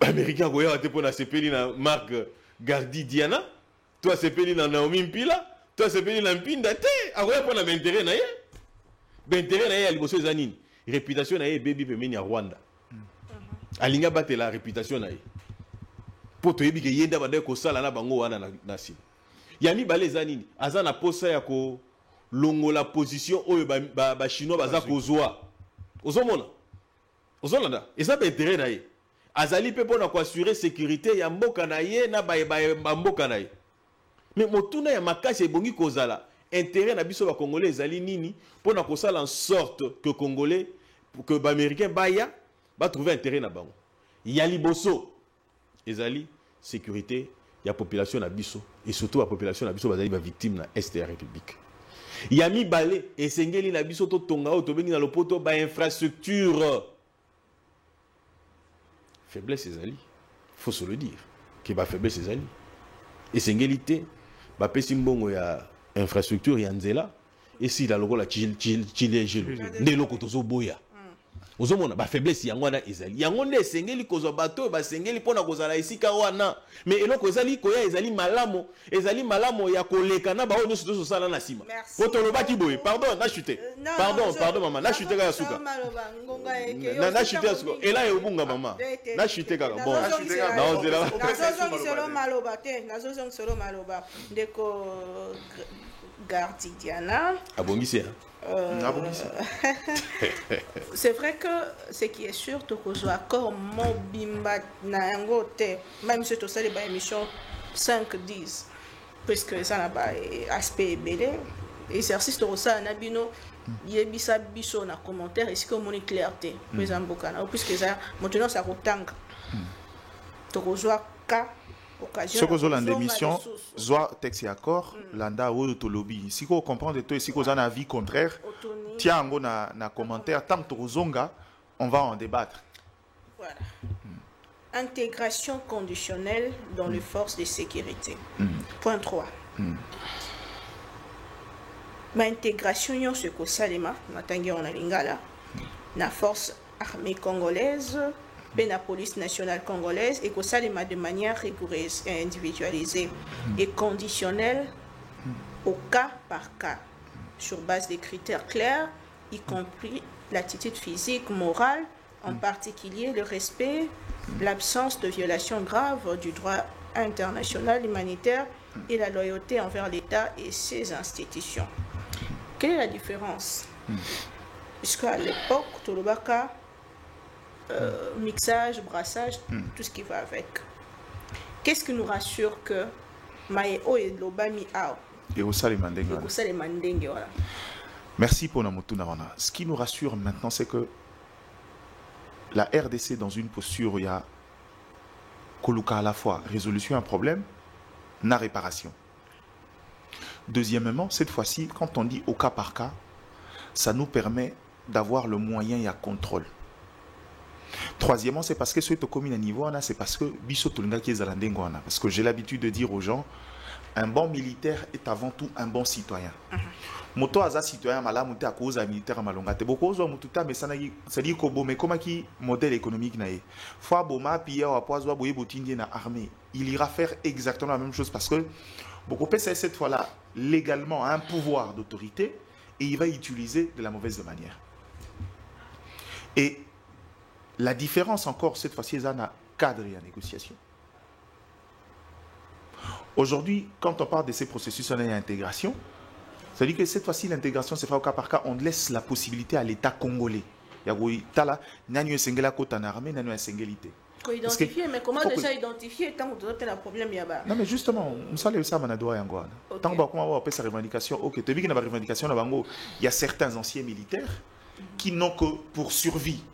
américain koya te pona sepeli na Marc Gardi Diana toi sepeli na Naomi Mpila toi sepeli na Mpinda te akoya pona ba intérêt na ye ba intérêt na ye ya liboso eza nini réputation na ye baby pemeni ya Rwanda alinga batela la réputation na ye po toyebi ke yenda bade kosala na bango wana na sima ya mibale eza nini aza na posa ya kolongola position oyo ba chinois baza kozwa ozolanda eza ba intérêt na ye azali pe pona ko assurer sécurité ya mboka na ye na ba mboka na ye mais motuna ya makasi ebongi kozala intérêt na biso ba congolais ezali nini pona kosala en sorte que congolais que ba américain baya ba trouver intérêt na bango ya liboso ezali sécurité ya population na biso et surtout la population na biso bazali ba victime na est ya république ya mibale esengeli na biso to tonga o to bengi na lopoto ba infrastructure faiblesse ezali faut se le dire que ba faiblesse ezali esengeli te ba pesi mbongo ya infrastructure ya nzela esi la lokola chilejelo nde loko tozo boya ozomona ba faiblesse yango wana ezali yango nde esengeli kozwa bato basengeli pona kozala esika wana mais eloko ezali koya ezali malamo ya koleka na bao nyonso tozosala na sima po tolobaki boye pardon na chute pardon mama na chute kaka suka na chute suka ela ebunga mama na chute kaka bon naozela nazozongiselo maloba ndeko Gardidiana abongisi c'est vrai que ce qui est sûr to kozo accord mobimba na yango te même si to sali ba émission 5-10 puisque ça na ba aspect belé exercice to ça na bino yebisa biso na commentaire est-ce que moni clarté présent bokana puisque ça maintenant ça rotanga to kozo ka ce que vous avez l'émission, soit texte et accord, landa ou de lobby. Si vous comprenez tout, si vous avez un avis contraire, tiens, on a un commentaire, tant que vous on va en débattre. Voilà. Intégration conditionnelle dans les forces de sécurité. Point 3. L'intégration, c'est que Salema, on a lingala, la force armée congolaise, la police nationale congolaise et que ça de manière rigoureuse et individualisée et conditionnelle au cas par cas sur base de critères clairs y compris l'attitude physique, morale, en particulier le respect, l'absence de violation grave du droit international humanitaire et la loyauté envers l'État et ses institutions. Quelle est la différence? Puisqu'à l'époque, Tolobaka mixage, brassage, tout ce qui va avec. Qu'est-ce qui nous rassure que Maïo et Lobami Ao et Osale Mandenge. Voilà. Merci pour notre tour. Ce qui nous rassure maintenant, c'est que la RDC dans une posture où il y a Koluka à la fois résolution un problème, na réparation. Deuxièmement, cette fois-ci, quand on dit au cas par cas, ça nous permet d'avoir le moyen et à contrôle. Troisièmement, c'est parce que ce que commune à niveau, c'est parce que biso tulunga qui est zalandengwana. Parce que j'ai l'habitude de dire aux gens, un bon militaire est avant tout un bon citoyen. Moto aza citoyen malamu te à cause d'un militaire malonga te boko zo mututa mais ça dit kobo mais comment qui modèle économique nae fois boma pia wa poazo boye botindi na armée il ira faire exactement la même chose parce que beaucoup PCS cette fois-là légalement a un pouvoir d'autorité et il va utiliser de la mauvaise manière. Et la différence encore cette fois-ci c'est un cadre et en négociation. Aujourd'hui, quand on parle de ces processus d'intégration, ça veut dire que cette fois-ci, l'intégration se fait au cas par cas. On laisse la possibilité à l'État congolais. Il y a là, n'anyo esengela kota na armée, n'anyo esengélité. Identifier, mais comment déjà identifier tant que tu as un problème là-bas? Non, mais justement, on sait ça, manadwa yangoana. Tant que comment on appelle sa revendication, ok, tu as vu qu'il y a une revendication là-bas, il y a certains anciens militaires qui n'ont que pour survie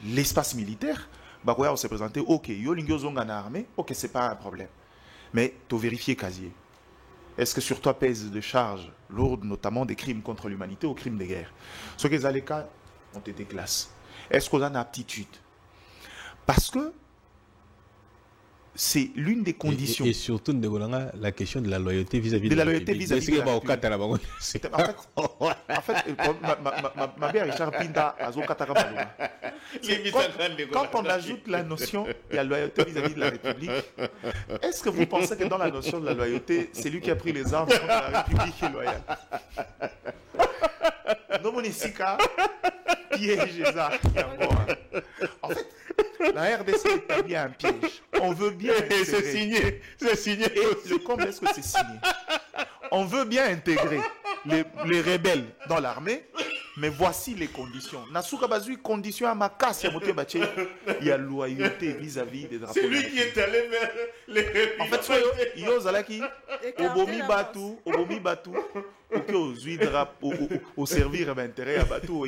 l'espace militaire. Bah, on s'est présenté, ok, yo lingyo zonga na armée, ok, c'est pas un problème. Mais tu as vérifié casier. Est-ce que sur toi pèsent des charges lourdes, notamment des crimes contre l'humanité ou crimes de guerre? Ce que les cas ont été classes. Est-ce qu'on a une aptitude? Parce que c'est l'une des conditions. Et surtout, la question de la loyauté vis-à-vis de la loyauté vis-à-vis de la En fait, ma mère Richard Pinda a quand on ajoute la notion de la loyauté vis-à-vis de la République, est-ce que vous pensez que dans la notion de la loyauté, c'est lui qui a pris les armes contre la République est loyale? Non, mon Isika, piège ça. En fait, la RDC établit un piège. On veut bien intégrer. C'est signé. Et le comble, est-ce que c'est signé? On veut bien intégrer les rebelles dans l'armée, mais voici les conditions. Nasuka Bazui, condition à ma casse, il y a loyauté vis-à-vis des drapeaux. C'est lui qui est allé vers les rebelles. En fait, yo zalaki, obomi batu, au servir d'intérêt à bateau.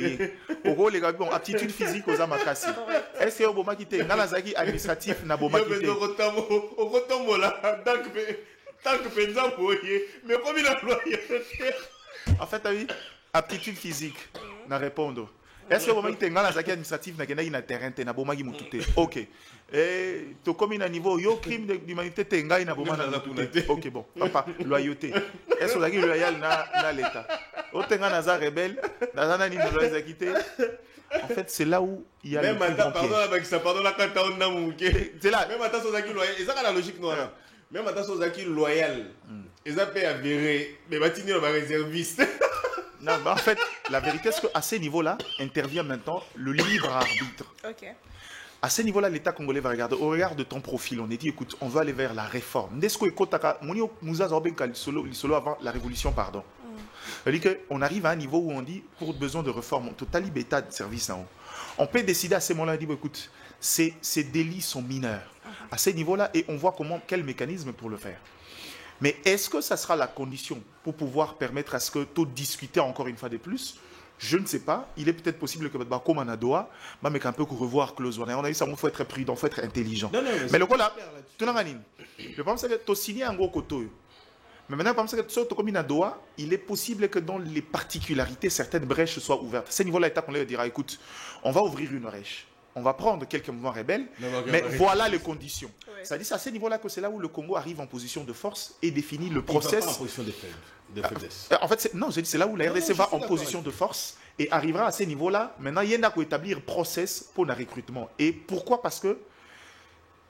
Au les gars, aptitude physique aux amakasi. Est-ce que Obama qui était Nalazaki administratif na Boma qui était? Mais comme il a loyauté. En fait, oui, aptitude physique, na répondre. Est-ce que Obama qui était Nalazaki administratif na Kenaki na terrain na Boma qui mutute? Ok. Et tu comme à niveau yo crime d'humanité tengai na Boma na mutute. Ok bon. Papa, loyauté. Est-ce que vous avez loyal na l'État? Otenga naza rebelle, naza ni loyal quitté. En fait, c'est là où il y a même le plus grand piège. pardon la carte on a mouké. C'est là. Même attends Sozaki loyal, et ça la logique noire. Même attends Sozaki loyal. Ils ont payé à virer, mais Batini va réserviste. Non, mais en fait, la vérité, c'est qu'à ce niveau-là, intervient maintenant le libre arbitre. Ok. À ce niveau-là, l'État congolais va regarder, au regard de ton profil, on est dit, écoute, on veut aller vers la réforme. Avant la révolution, pardon. C'est-à-dire qu'on arrive à un niveau où on dit, pour besoin de réforme, on total état de service en haut. On peut décider à ce moment-là, on dit, écoute, ces délits sont mineurs. À ce niveau-là, et on voit quel mécanisme pour le faire. Mais est-ce que ça sera la condition pour pouvoir permettre à ce que tout discuter encore une fois de plus? Je ne sais pas. Il est peut-être possible que comme on a doigt, mais un peu revoir clause. On a dit ça, il faut être prudent, il faut être intelligent. Non, mais le là, je pense que tu as signé un gros coteau. Mais maintenant, je pense que comme un doigt, il est possible que dans les particularités, certaines brèches soient ouvertes. À ce niveau-là, l'État qu'on leur dira, écoute, on va ouvrir une brèche. On va prendre quelques mouvements rebelles, mais voilà les conditions. Ouais. Ça dit c'est à ce niveau-là que c'est là où le Congo arrive en position de force et définit le process. En position de faiblesse. En fait, non, je dis c'est là où la RDC va en position de force et arrivera à ce niveau-là. Maintenant, il y en a qu'à établir process pour le recrutement. Et pourquoi? Parce que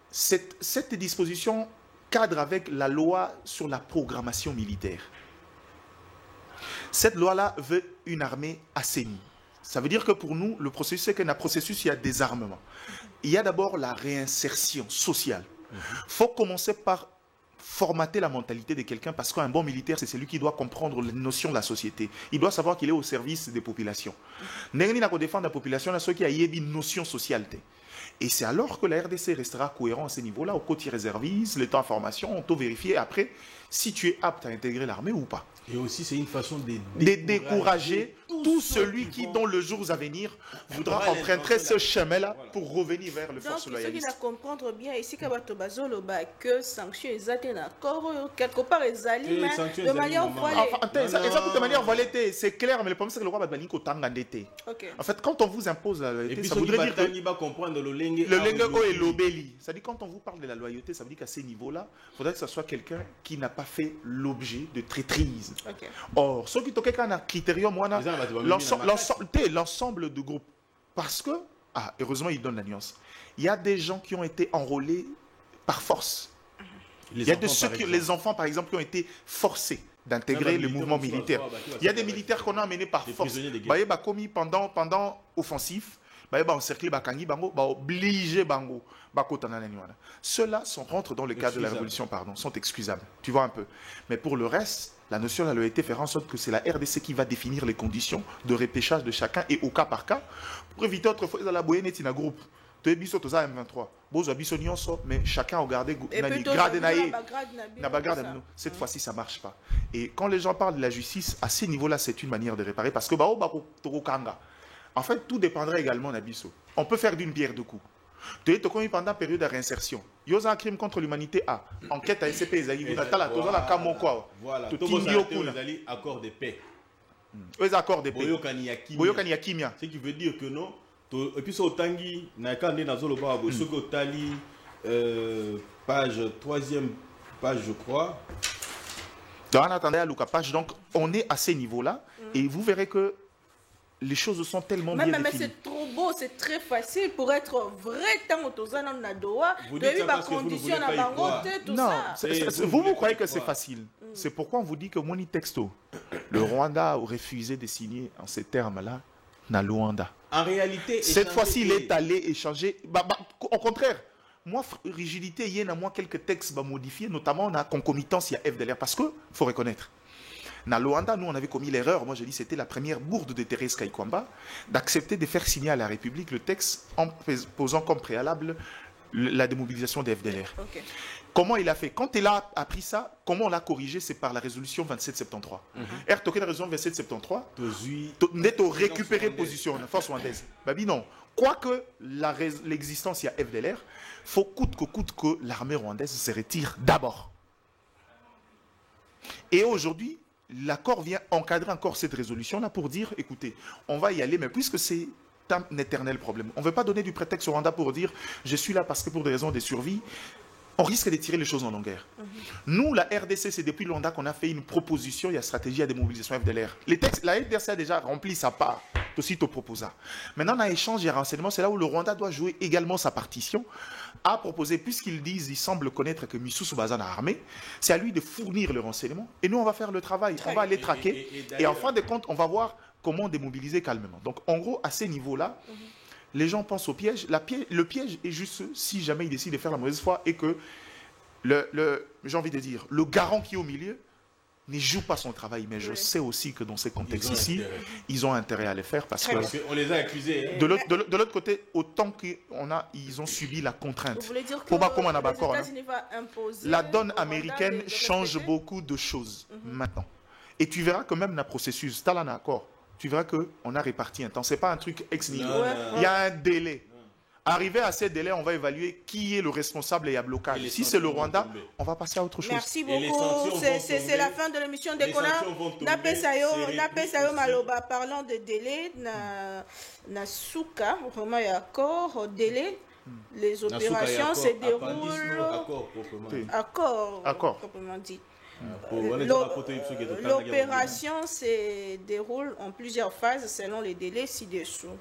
cette disposition cadre avec la loi sur la programmation militaire. Cette loi-là veut une armée assainie. Ça veut dire que pour nous, le processus, c'est qu'un processus, il y a désarmement. Il y a d'abord la réinsertion sociale. Il faut commencer par formater la mentalité de quelqu'un parce qu'un bon militaire, c'est celui qui doit comprendre les notions de la société. Il doit savoir qu'il est au service des populations. N'est-ce pas défendre la population, ceux qui ont une notion sociale. Et c'est alors que la RDC restera cohérent à ce niveau-là, au côté réserviste, le temps en formation, on peut vérifier après si tu es apte à intégrer l'armée ou pas. Et aussi, c'est une façon de décourager tout celui qui, dans le jour à venir, voudra emprunter ce chemin-là pour revenir vers le force donc ce loyaliste. qui comprendre bien ici que sanction exacte d'accord quelque part ezali mais de manière voilée. De manière voilée, c'est clair, mais le problème c'est que le roi va banir autant d'endetté. En fait, quand on vous impose la loyauté, ça voudrait dire que va comprendre le lengue est l'obéli. C'est-à-dire quand on vous parle de la loyauté, ça veut dire qu'à ces niveaux-là, il faudrait que ce soit quelqu'un qui n'a pas fait l'objet de traîtrise. Or, ceux qui toquent un critérium, l'ensemble du groupe. Parce que, heureusement, il donne la nuance. Il y a des gens qui ont été enrôlés par force. Il y a les enfants, par exemple, qui ont été forcés d'intégrer le mouvement militaire. Il y a des militaires qu'on a amenés par force. Commis pendant offensif, encerclé Bakangi Bango, obligé Bango. Ceux-là rentrent dans le cadre de la révolution, sont excusables. Tu vois un peu. Mais pour le reste, la notion de la loyauté fait en sorte que c'est la RDC qui va définir les conditions de repêchage de chacun et au cas par cas, pour éviter autrefois la boyenne est un groupe. Tu es biso toza M23. Mais chacun a regardé cette fois-ci ça marche pas. Et quand les gens parlent de la justice, à ces niveaux-là, c'est une manière de réparer parce que en fait, tout dépendra également d'Abisso. On peut faire d'une pierre deux coups. Tu es pendant la période de réinsertion. Il y a un crime contre l'humanité. Enquête à SCP, voilà. Accord de paix. Les accords de paix. Ce qui veut dire que non. Et puis, au Tangi, page 3e page, je crois. Donc, on est à ces niveaux-là. Et vous verrez que les choses sont tellement bien définies. Mais c'est trop beau, c'est très facile pour être vrai tant autozana na doa. Vous dites ça parce que vous ne voulez pas y croire. Non, vous croyez que c'est facile. C'est pourquoi on vous dit que Moni Texto, le Rwanda a refusé de signer en ces termes-là, na Luanda. En réalité, cette fois-ci, il est allé échanger. Au contraire, moi, rigidité, il y a moi quelques textes modifiés, notamment la concomitance, il y a FDLR, parce qu'il faut reconnaître. Dans Luanda, nous, on avait commis l'erreur, moi j'ai dit c'était la première bourde de Thérèse Kaikwamba, d'accepter de faire signer à la République le texte en posant comme préalable la démobilisation des FDLR. Comment il a fait? Quand il a appris ça, comment on l'a corrigé? C'est par la résolution 2773. La résolution 2773, on a récupéré position la force rwandaise. Babi non. Quoique l'existence, il y a FDLR, il faut coûte que l'armée rwandaise se retire d'abord. Et aujourd'hui, l'accord vient encadrer encore cette résolution-là pour dire, écoutez, on va y aller, mais puisque c'est un éternel problème, on ne veut pas donner du prétexte au Rwanda pour dire, je suis là parce que pour des raisons de survie, on risque de tirer les choses en longueur. Nous, la RDC, c'est depuis le Rwanda qu'on a fait une proposition, il y a stratégie à démobilisation FDLR. Les textes, la RDC a déjà rempli sa part, aussi te proposa. Maintenant, on a échange et renseignement, c'est là où le Rwanda doit jouer également sa partition, à proposer, puisqu'ils disent, ils semblent connaître que Missoussou Bazan a armé, c'est à lui de fournir le renseignement, et nous, on va faire le travail, on va aller traquer, et en fin de compte, on va voir comment démobiliser calmement. Donc, en gros, à ces niveaux-là, les gens pensent au piège. Le piège est juste si jamais ils décident de faire la mauvaise foi et que, j'ai envie de dire, le garant qui est au milieu ne joue pas son travail. Mais je sais aussi que dans ces contextes-ci, ils ont intérêt à le faire parce que on les a accusés. De l'autre côté, autant qu'ils ont subi la contrainte. Vous voulez dire que les États-Unis va imposer la donne américaine change beaucoup de choses maintenant. Et tu verras que même dans le processus, tu as un accord. Tu verras qu'on a réparti un temps. Ce n'est pas un truc ex nihilo. Il y a un délai. Arrivé à ce délai, on va évaluer qui est le responsable et il y a blocage. Si c'est le Rwanda, on va passer à autre chose. Merci beaucoup. C'est la fin de l'émission de Kona. Napesayo Maloba, parlant de délai, na Souka, vraiment il y a accord, délai. Les opérations se déroulent. Accord, proprement dit. L'opération se déroule en plusieurs phases selon les délais ci-dessous.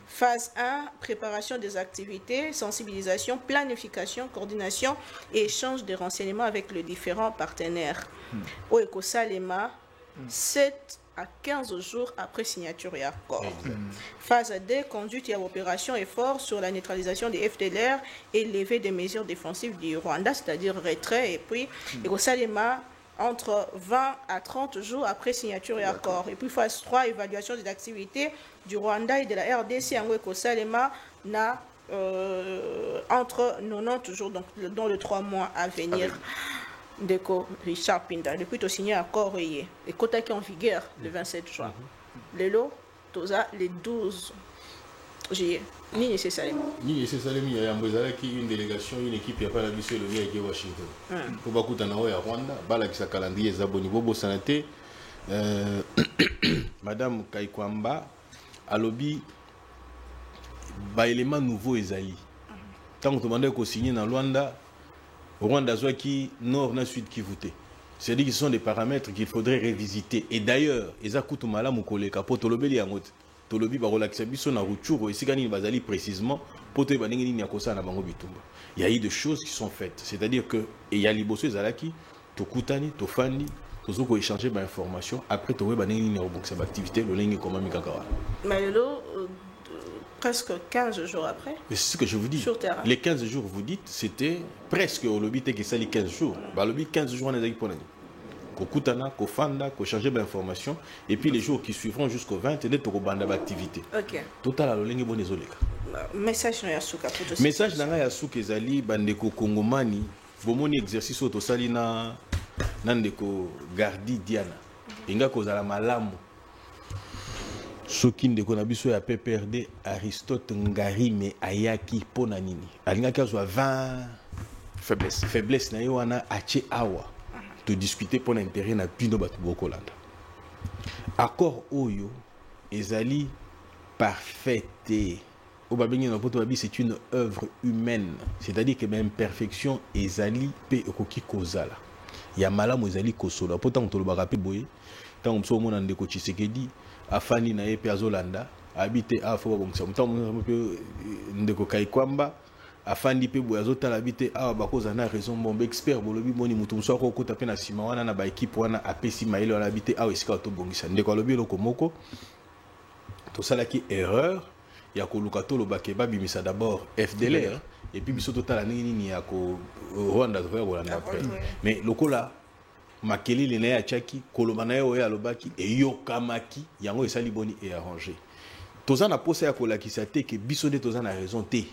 Phase 1, préparation des activités, sensibilisation, planification, coordination et échange de renseignements avec les différents partenaires. Au Ekosalema, 7 à 15 jours après signature et accord. Phase 2, conduite et opération effort sur la neutralisation des FDLR et levée des mesures défensives du Rwanda, c'est-à-dire retrait, et puis Ekosalema, entre 20 à 30 jours après signature et accord. Et puis phase 3, évaluation des activités du Rwanda et de la RDC en Ekosalema na entre 90 jours, donc dans les 3 mois à venir. Déco Richard Pinda, depuis que signé accord et côté qui est en vigueur le 27 juin. Lélo, toza les 12 juillet. Nini c'est ça. Ni c'est ça il y a une délégation, une équipe, il y a pas la mission le lien avec Washington. Pour beaucoup de ya Rwanda, bala qui sa calendrier zaboni bobo sanate. Madame Kaikwamba alobi ba élément nouveau ezali. Tant que demandé qu'on signe dans Rwanda, Rwanda soit qui nord na sud qui votait. C'est-à-dire que ce sont des paramètres qu'il faudrait révisiter. Et d'ailleurs, eza kutu malamu koleka po tolobeli yango. Tolobi ba relaxer biso na ruturo esika nini bazali précisément po to banenge nini yakosa na bango bitumba. Il y a eu des choses qui sont faites. C'est-à-dire que il y a liboso ezalaki to kutani to fandi to ko échanger ba information après to banenge nini obongisa ba activité le lingue comme mikakawa. Mais presque 15 jours après. Mais c'est ce que je vous dis. Sur terrain. Les 15 jours, vous dites, c'était presque au lobby que ça les 15 jours. Bah, le lobby 15 jours, on a dit pour l'année. Kokutana, kofanda, ko changer d'information. Et puis les jours qui suivront jusqu'au 20, c'est au banda d'activité. Ok. Total, alors, l'engue bon désolé. Message na Yasuka pour tous. Message na Yasuka ezali bandeko Kongomani. Bomoni exercice au tosali na ndeko Gardi Diana. Inga kozala malamu. Soki ndeko na biso ya PPRD Aristote Ngarime ayaki pona nini alingaki azwa 20 faiblesse na yo wana ache awa to discuter pour l'intérêt na bino batu bokolanda accord oyo ezali parfaite obabengi na poto babi c'est une œuvre humaine, c'est-à-dire que même imperfection ezali pe okoki kozala ya malamu ezali kosola poto tolobaka pe boye tant so mona ndeko Tshisekedi afani na yepe azolanda habite afo bongisa mutambo pe ndeko Kaikwamba afandi pe boya azotala habite awa bakoza na raison bombe expert bolobi moni mutu muso ko kota pe na sima wana na ba équipe wana apesi maile wana habite awa esika to bongisa ndeko alobi loko moko to salaki erreur ya koluka to lobake babimisa d'abord FDLR et puis biso totala nini ya ko Rwanda to Rwanda après mais lokola makelele na ya chaki koloba na yo ya lobaki e yokamaki yango esali boni et arrangé toza na posa ya kolakisa te ke biso nde toza na raison te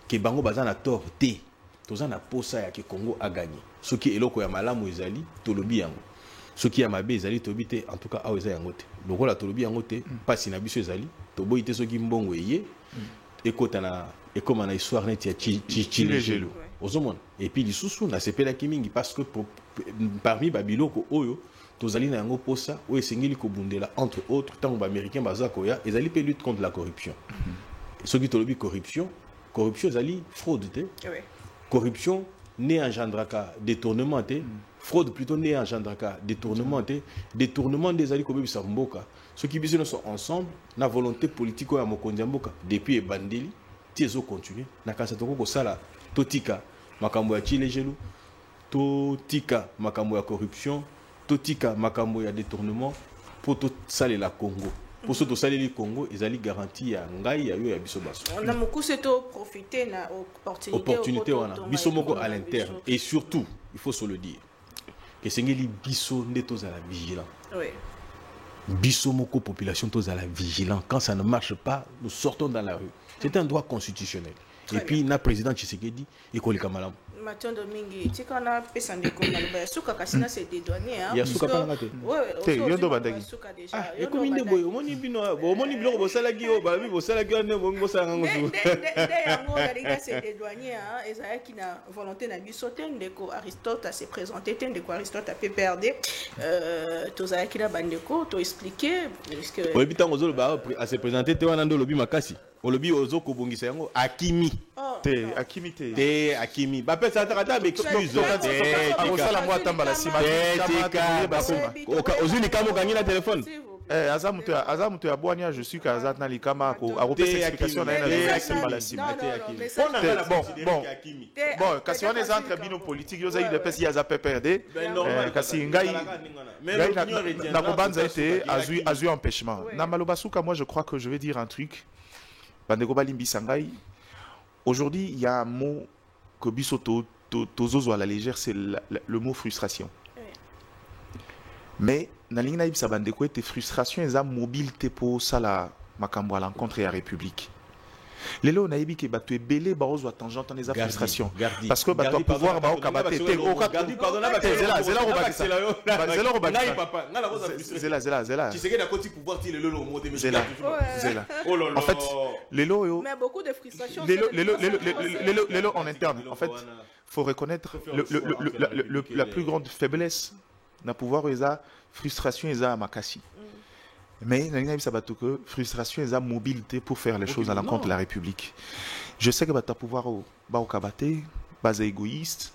ke bango baza na tort te toza na posa ya ke Congo a gagné soki eloko ya malamu ezali tolobi yango soki ya mabe ezali tobi te en tout cas awa eza yango te lokola tolobi yango te pasi na biso ezali toboyi te soki mbongo eye ekota na ekoma na histoire neti ya Chilejelo ozomona et puis lisusu na sepelaki mingi parce que parmi babiloko oyo tozali na yango posa oyo esengeli kobundela entre autres tant ba américain baza koya ezali pe lutte contre la corruption soki tolobi corruption ezali fraude te corruption ne engendraka détournement te fraude plutôt ne engendraka détournement te détournement des ali kobebisa mboka soki biso sont ensemble na volonté politique ya mokonzi ya mboka depuis ebandeli ti ezo continuer na kasa toko kosala totika makambo ya Chilejelo totika makambo ya corruption totika makambo ya détournement pour tout saler la Congo pour ce to saler le Congo ezali garantie ya ngai ya yo ya biso baso on a mokuse to profiter na opportunité wana biso moko à l'interne et surtout il faut se le dire que sengeli biso nde tozala vigilant oui biso moko population tozala vigilant quand ça ne marche pas nous sortons dans la rue c'est un droit constitutionnel. Et puis, le président Tshisekedi, il colle comme ça. Mathieu Domingue, tu sais qu'on a fait ça, Souka Kassina s'est dédouané. Il y a Souka Panangate. Oui, il y a Souka Bandagi. Et comme il est beau, on y bino, on y bino, on salagi, on babi, on salagi, on salagi. D'ailleurs, s'est dédouané, Esaïe qui n'a volonté n'a bisoté, Ndeko Aristote s'est présenté, Ndeko Aristote a PPRD, Tozaï qui n'a bandeko, t'as expliqué. Oui, puis tant aux autres, à se présenter, tu vas dans le lobby Makasi. Au lobby aux autres, Kobongisa yango, Akimi. Akimi te Akimi ba pesa ta excuse akosala mwa tamba la sima ozuni kama kangi na telefone azamuto ya bwania je suis kaza na likama akopesa explication na ina tamba la sima bon kasi wana eza entre bino politique yo zayi de pesi ya za PPRD kasi ngai na kobanza ete azui empêchement na maloba suka moi je crois que je vais dire un truc bandeko balimbisa ngai. Aujourd'hui, il y a un mot que Bissoto Tozozo à la légère, c'est le mot frustration. Oui. Mais, dans l'ingénieur Sabandeko, tes frustrations, elles ont mobilité pour ça, la makambo à l'encontre et à la République. Lelo na yebi ke ba tu ebele ba ozo tangente en les frustrations parce que ba tu pouvoir ba okabate te Gardi pardon na ba zela tu sais que na côté pouvoir ti lelo le monter mais zela en fait lelo mais beaucoup de frustration lelo en interne en fait faut reconnaître la plus grande faiblesse na pouvoir eza frustration eza makasi. Mais que frustration et mobilité pour faire les choses à l'encontre de la République. Je sais que tu as pouvoir au kabate, bazo égoïste,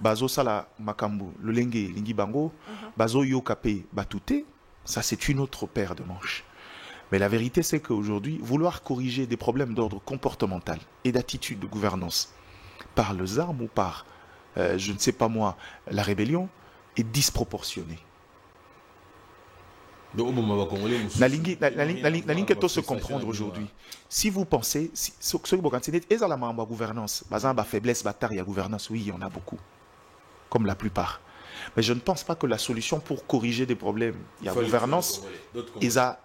bazo sala makambu, le lengue lingi bango, bazo yo kapé batouté, ça c'est une autre paire de manches. Mais la vérité c'est qu'aujourd'hui, vouloir corriger des problèmes d'ordre comportemental et d'attitude de gouvernance par les armes ou par, je ne sais pas moi, la rébellion est disproportionné. Nalingi que se comprendre aujourd'hui. Si vous pensez, ce que vous pensez, est la gouvernance, la faiblesse, la gouvernance, oui, il y en a beaucoup, comme la plupart. Mais je ne pense pas que la solution pour corriger des problèmes, il y a gouvernance, il y a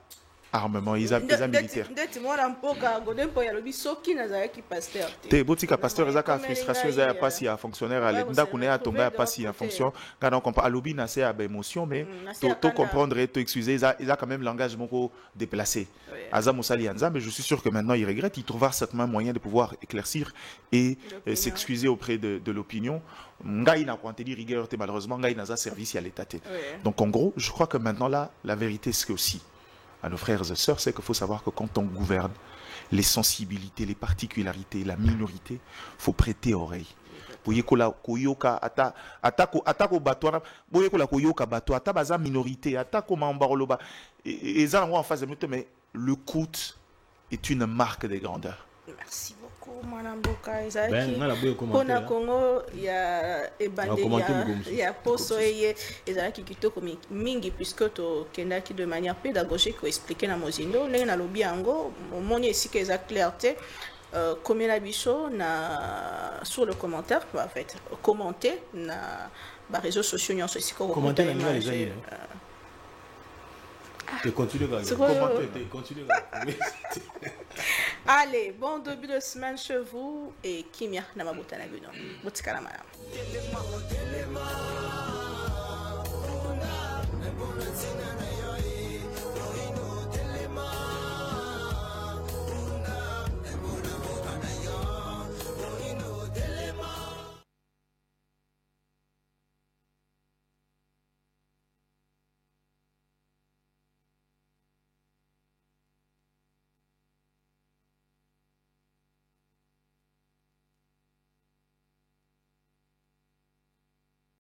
armement, il y a militaire. Te botika pasteur ezaka frustration ezaya pasi ya fonctionnaire ale ndako ne atonga ya pasi en fonction quand on comprend alobi na c'est à émotion mais to comprendre et to excuser il a quand même langage moko déplacé aza musali anza mais je suis sûr que maintenant il regrette il trouvera certainement moyen de pouvoir éclaircir et s'excuser auprès de l'opinion ngai na kwanteli rigueur te malheureusement ngai na za service à l'état. Donc en gros je crois que maintenant là la vérité c'est aussi à nos frères et sœurs, c'est qu'il faut savoir que quand on gouverne, les sensibilités, les particularités, la minorité, il faut prêter oreille. Minorité, en face de mais le coût est une marque de grandeur. Merci beaucoup, Madame Boka. Pona Congo, il y a il y a poso et ezalaki kitoko mingi puisque to kendaki de manière pédagogique pour expliquer na mozindo lenga na lobi yango moni ici que eza clarté comme la bicho na sur le commentaire en fait commenter na ba réseaux sociaux nyonso ici ko commenter les continue. Allez, bon début de semaine chez vous et Kimia Namabota Naguno. Botikala madame.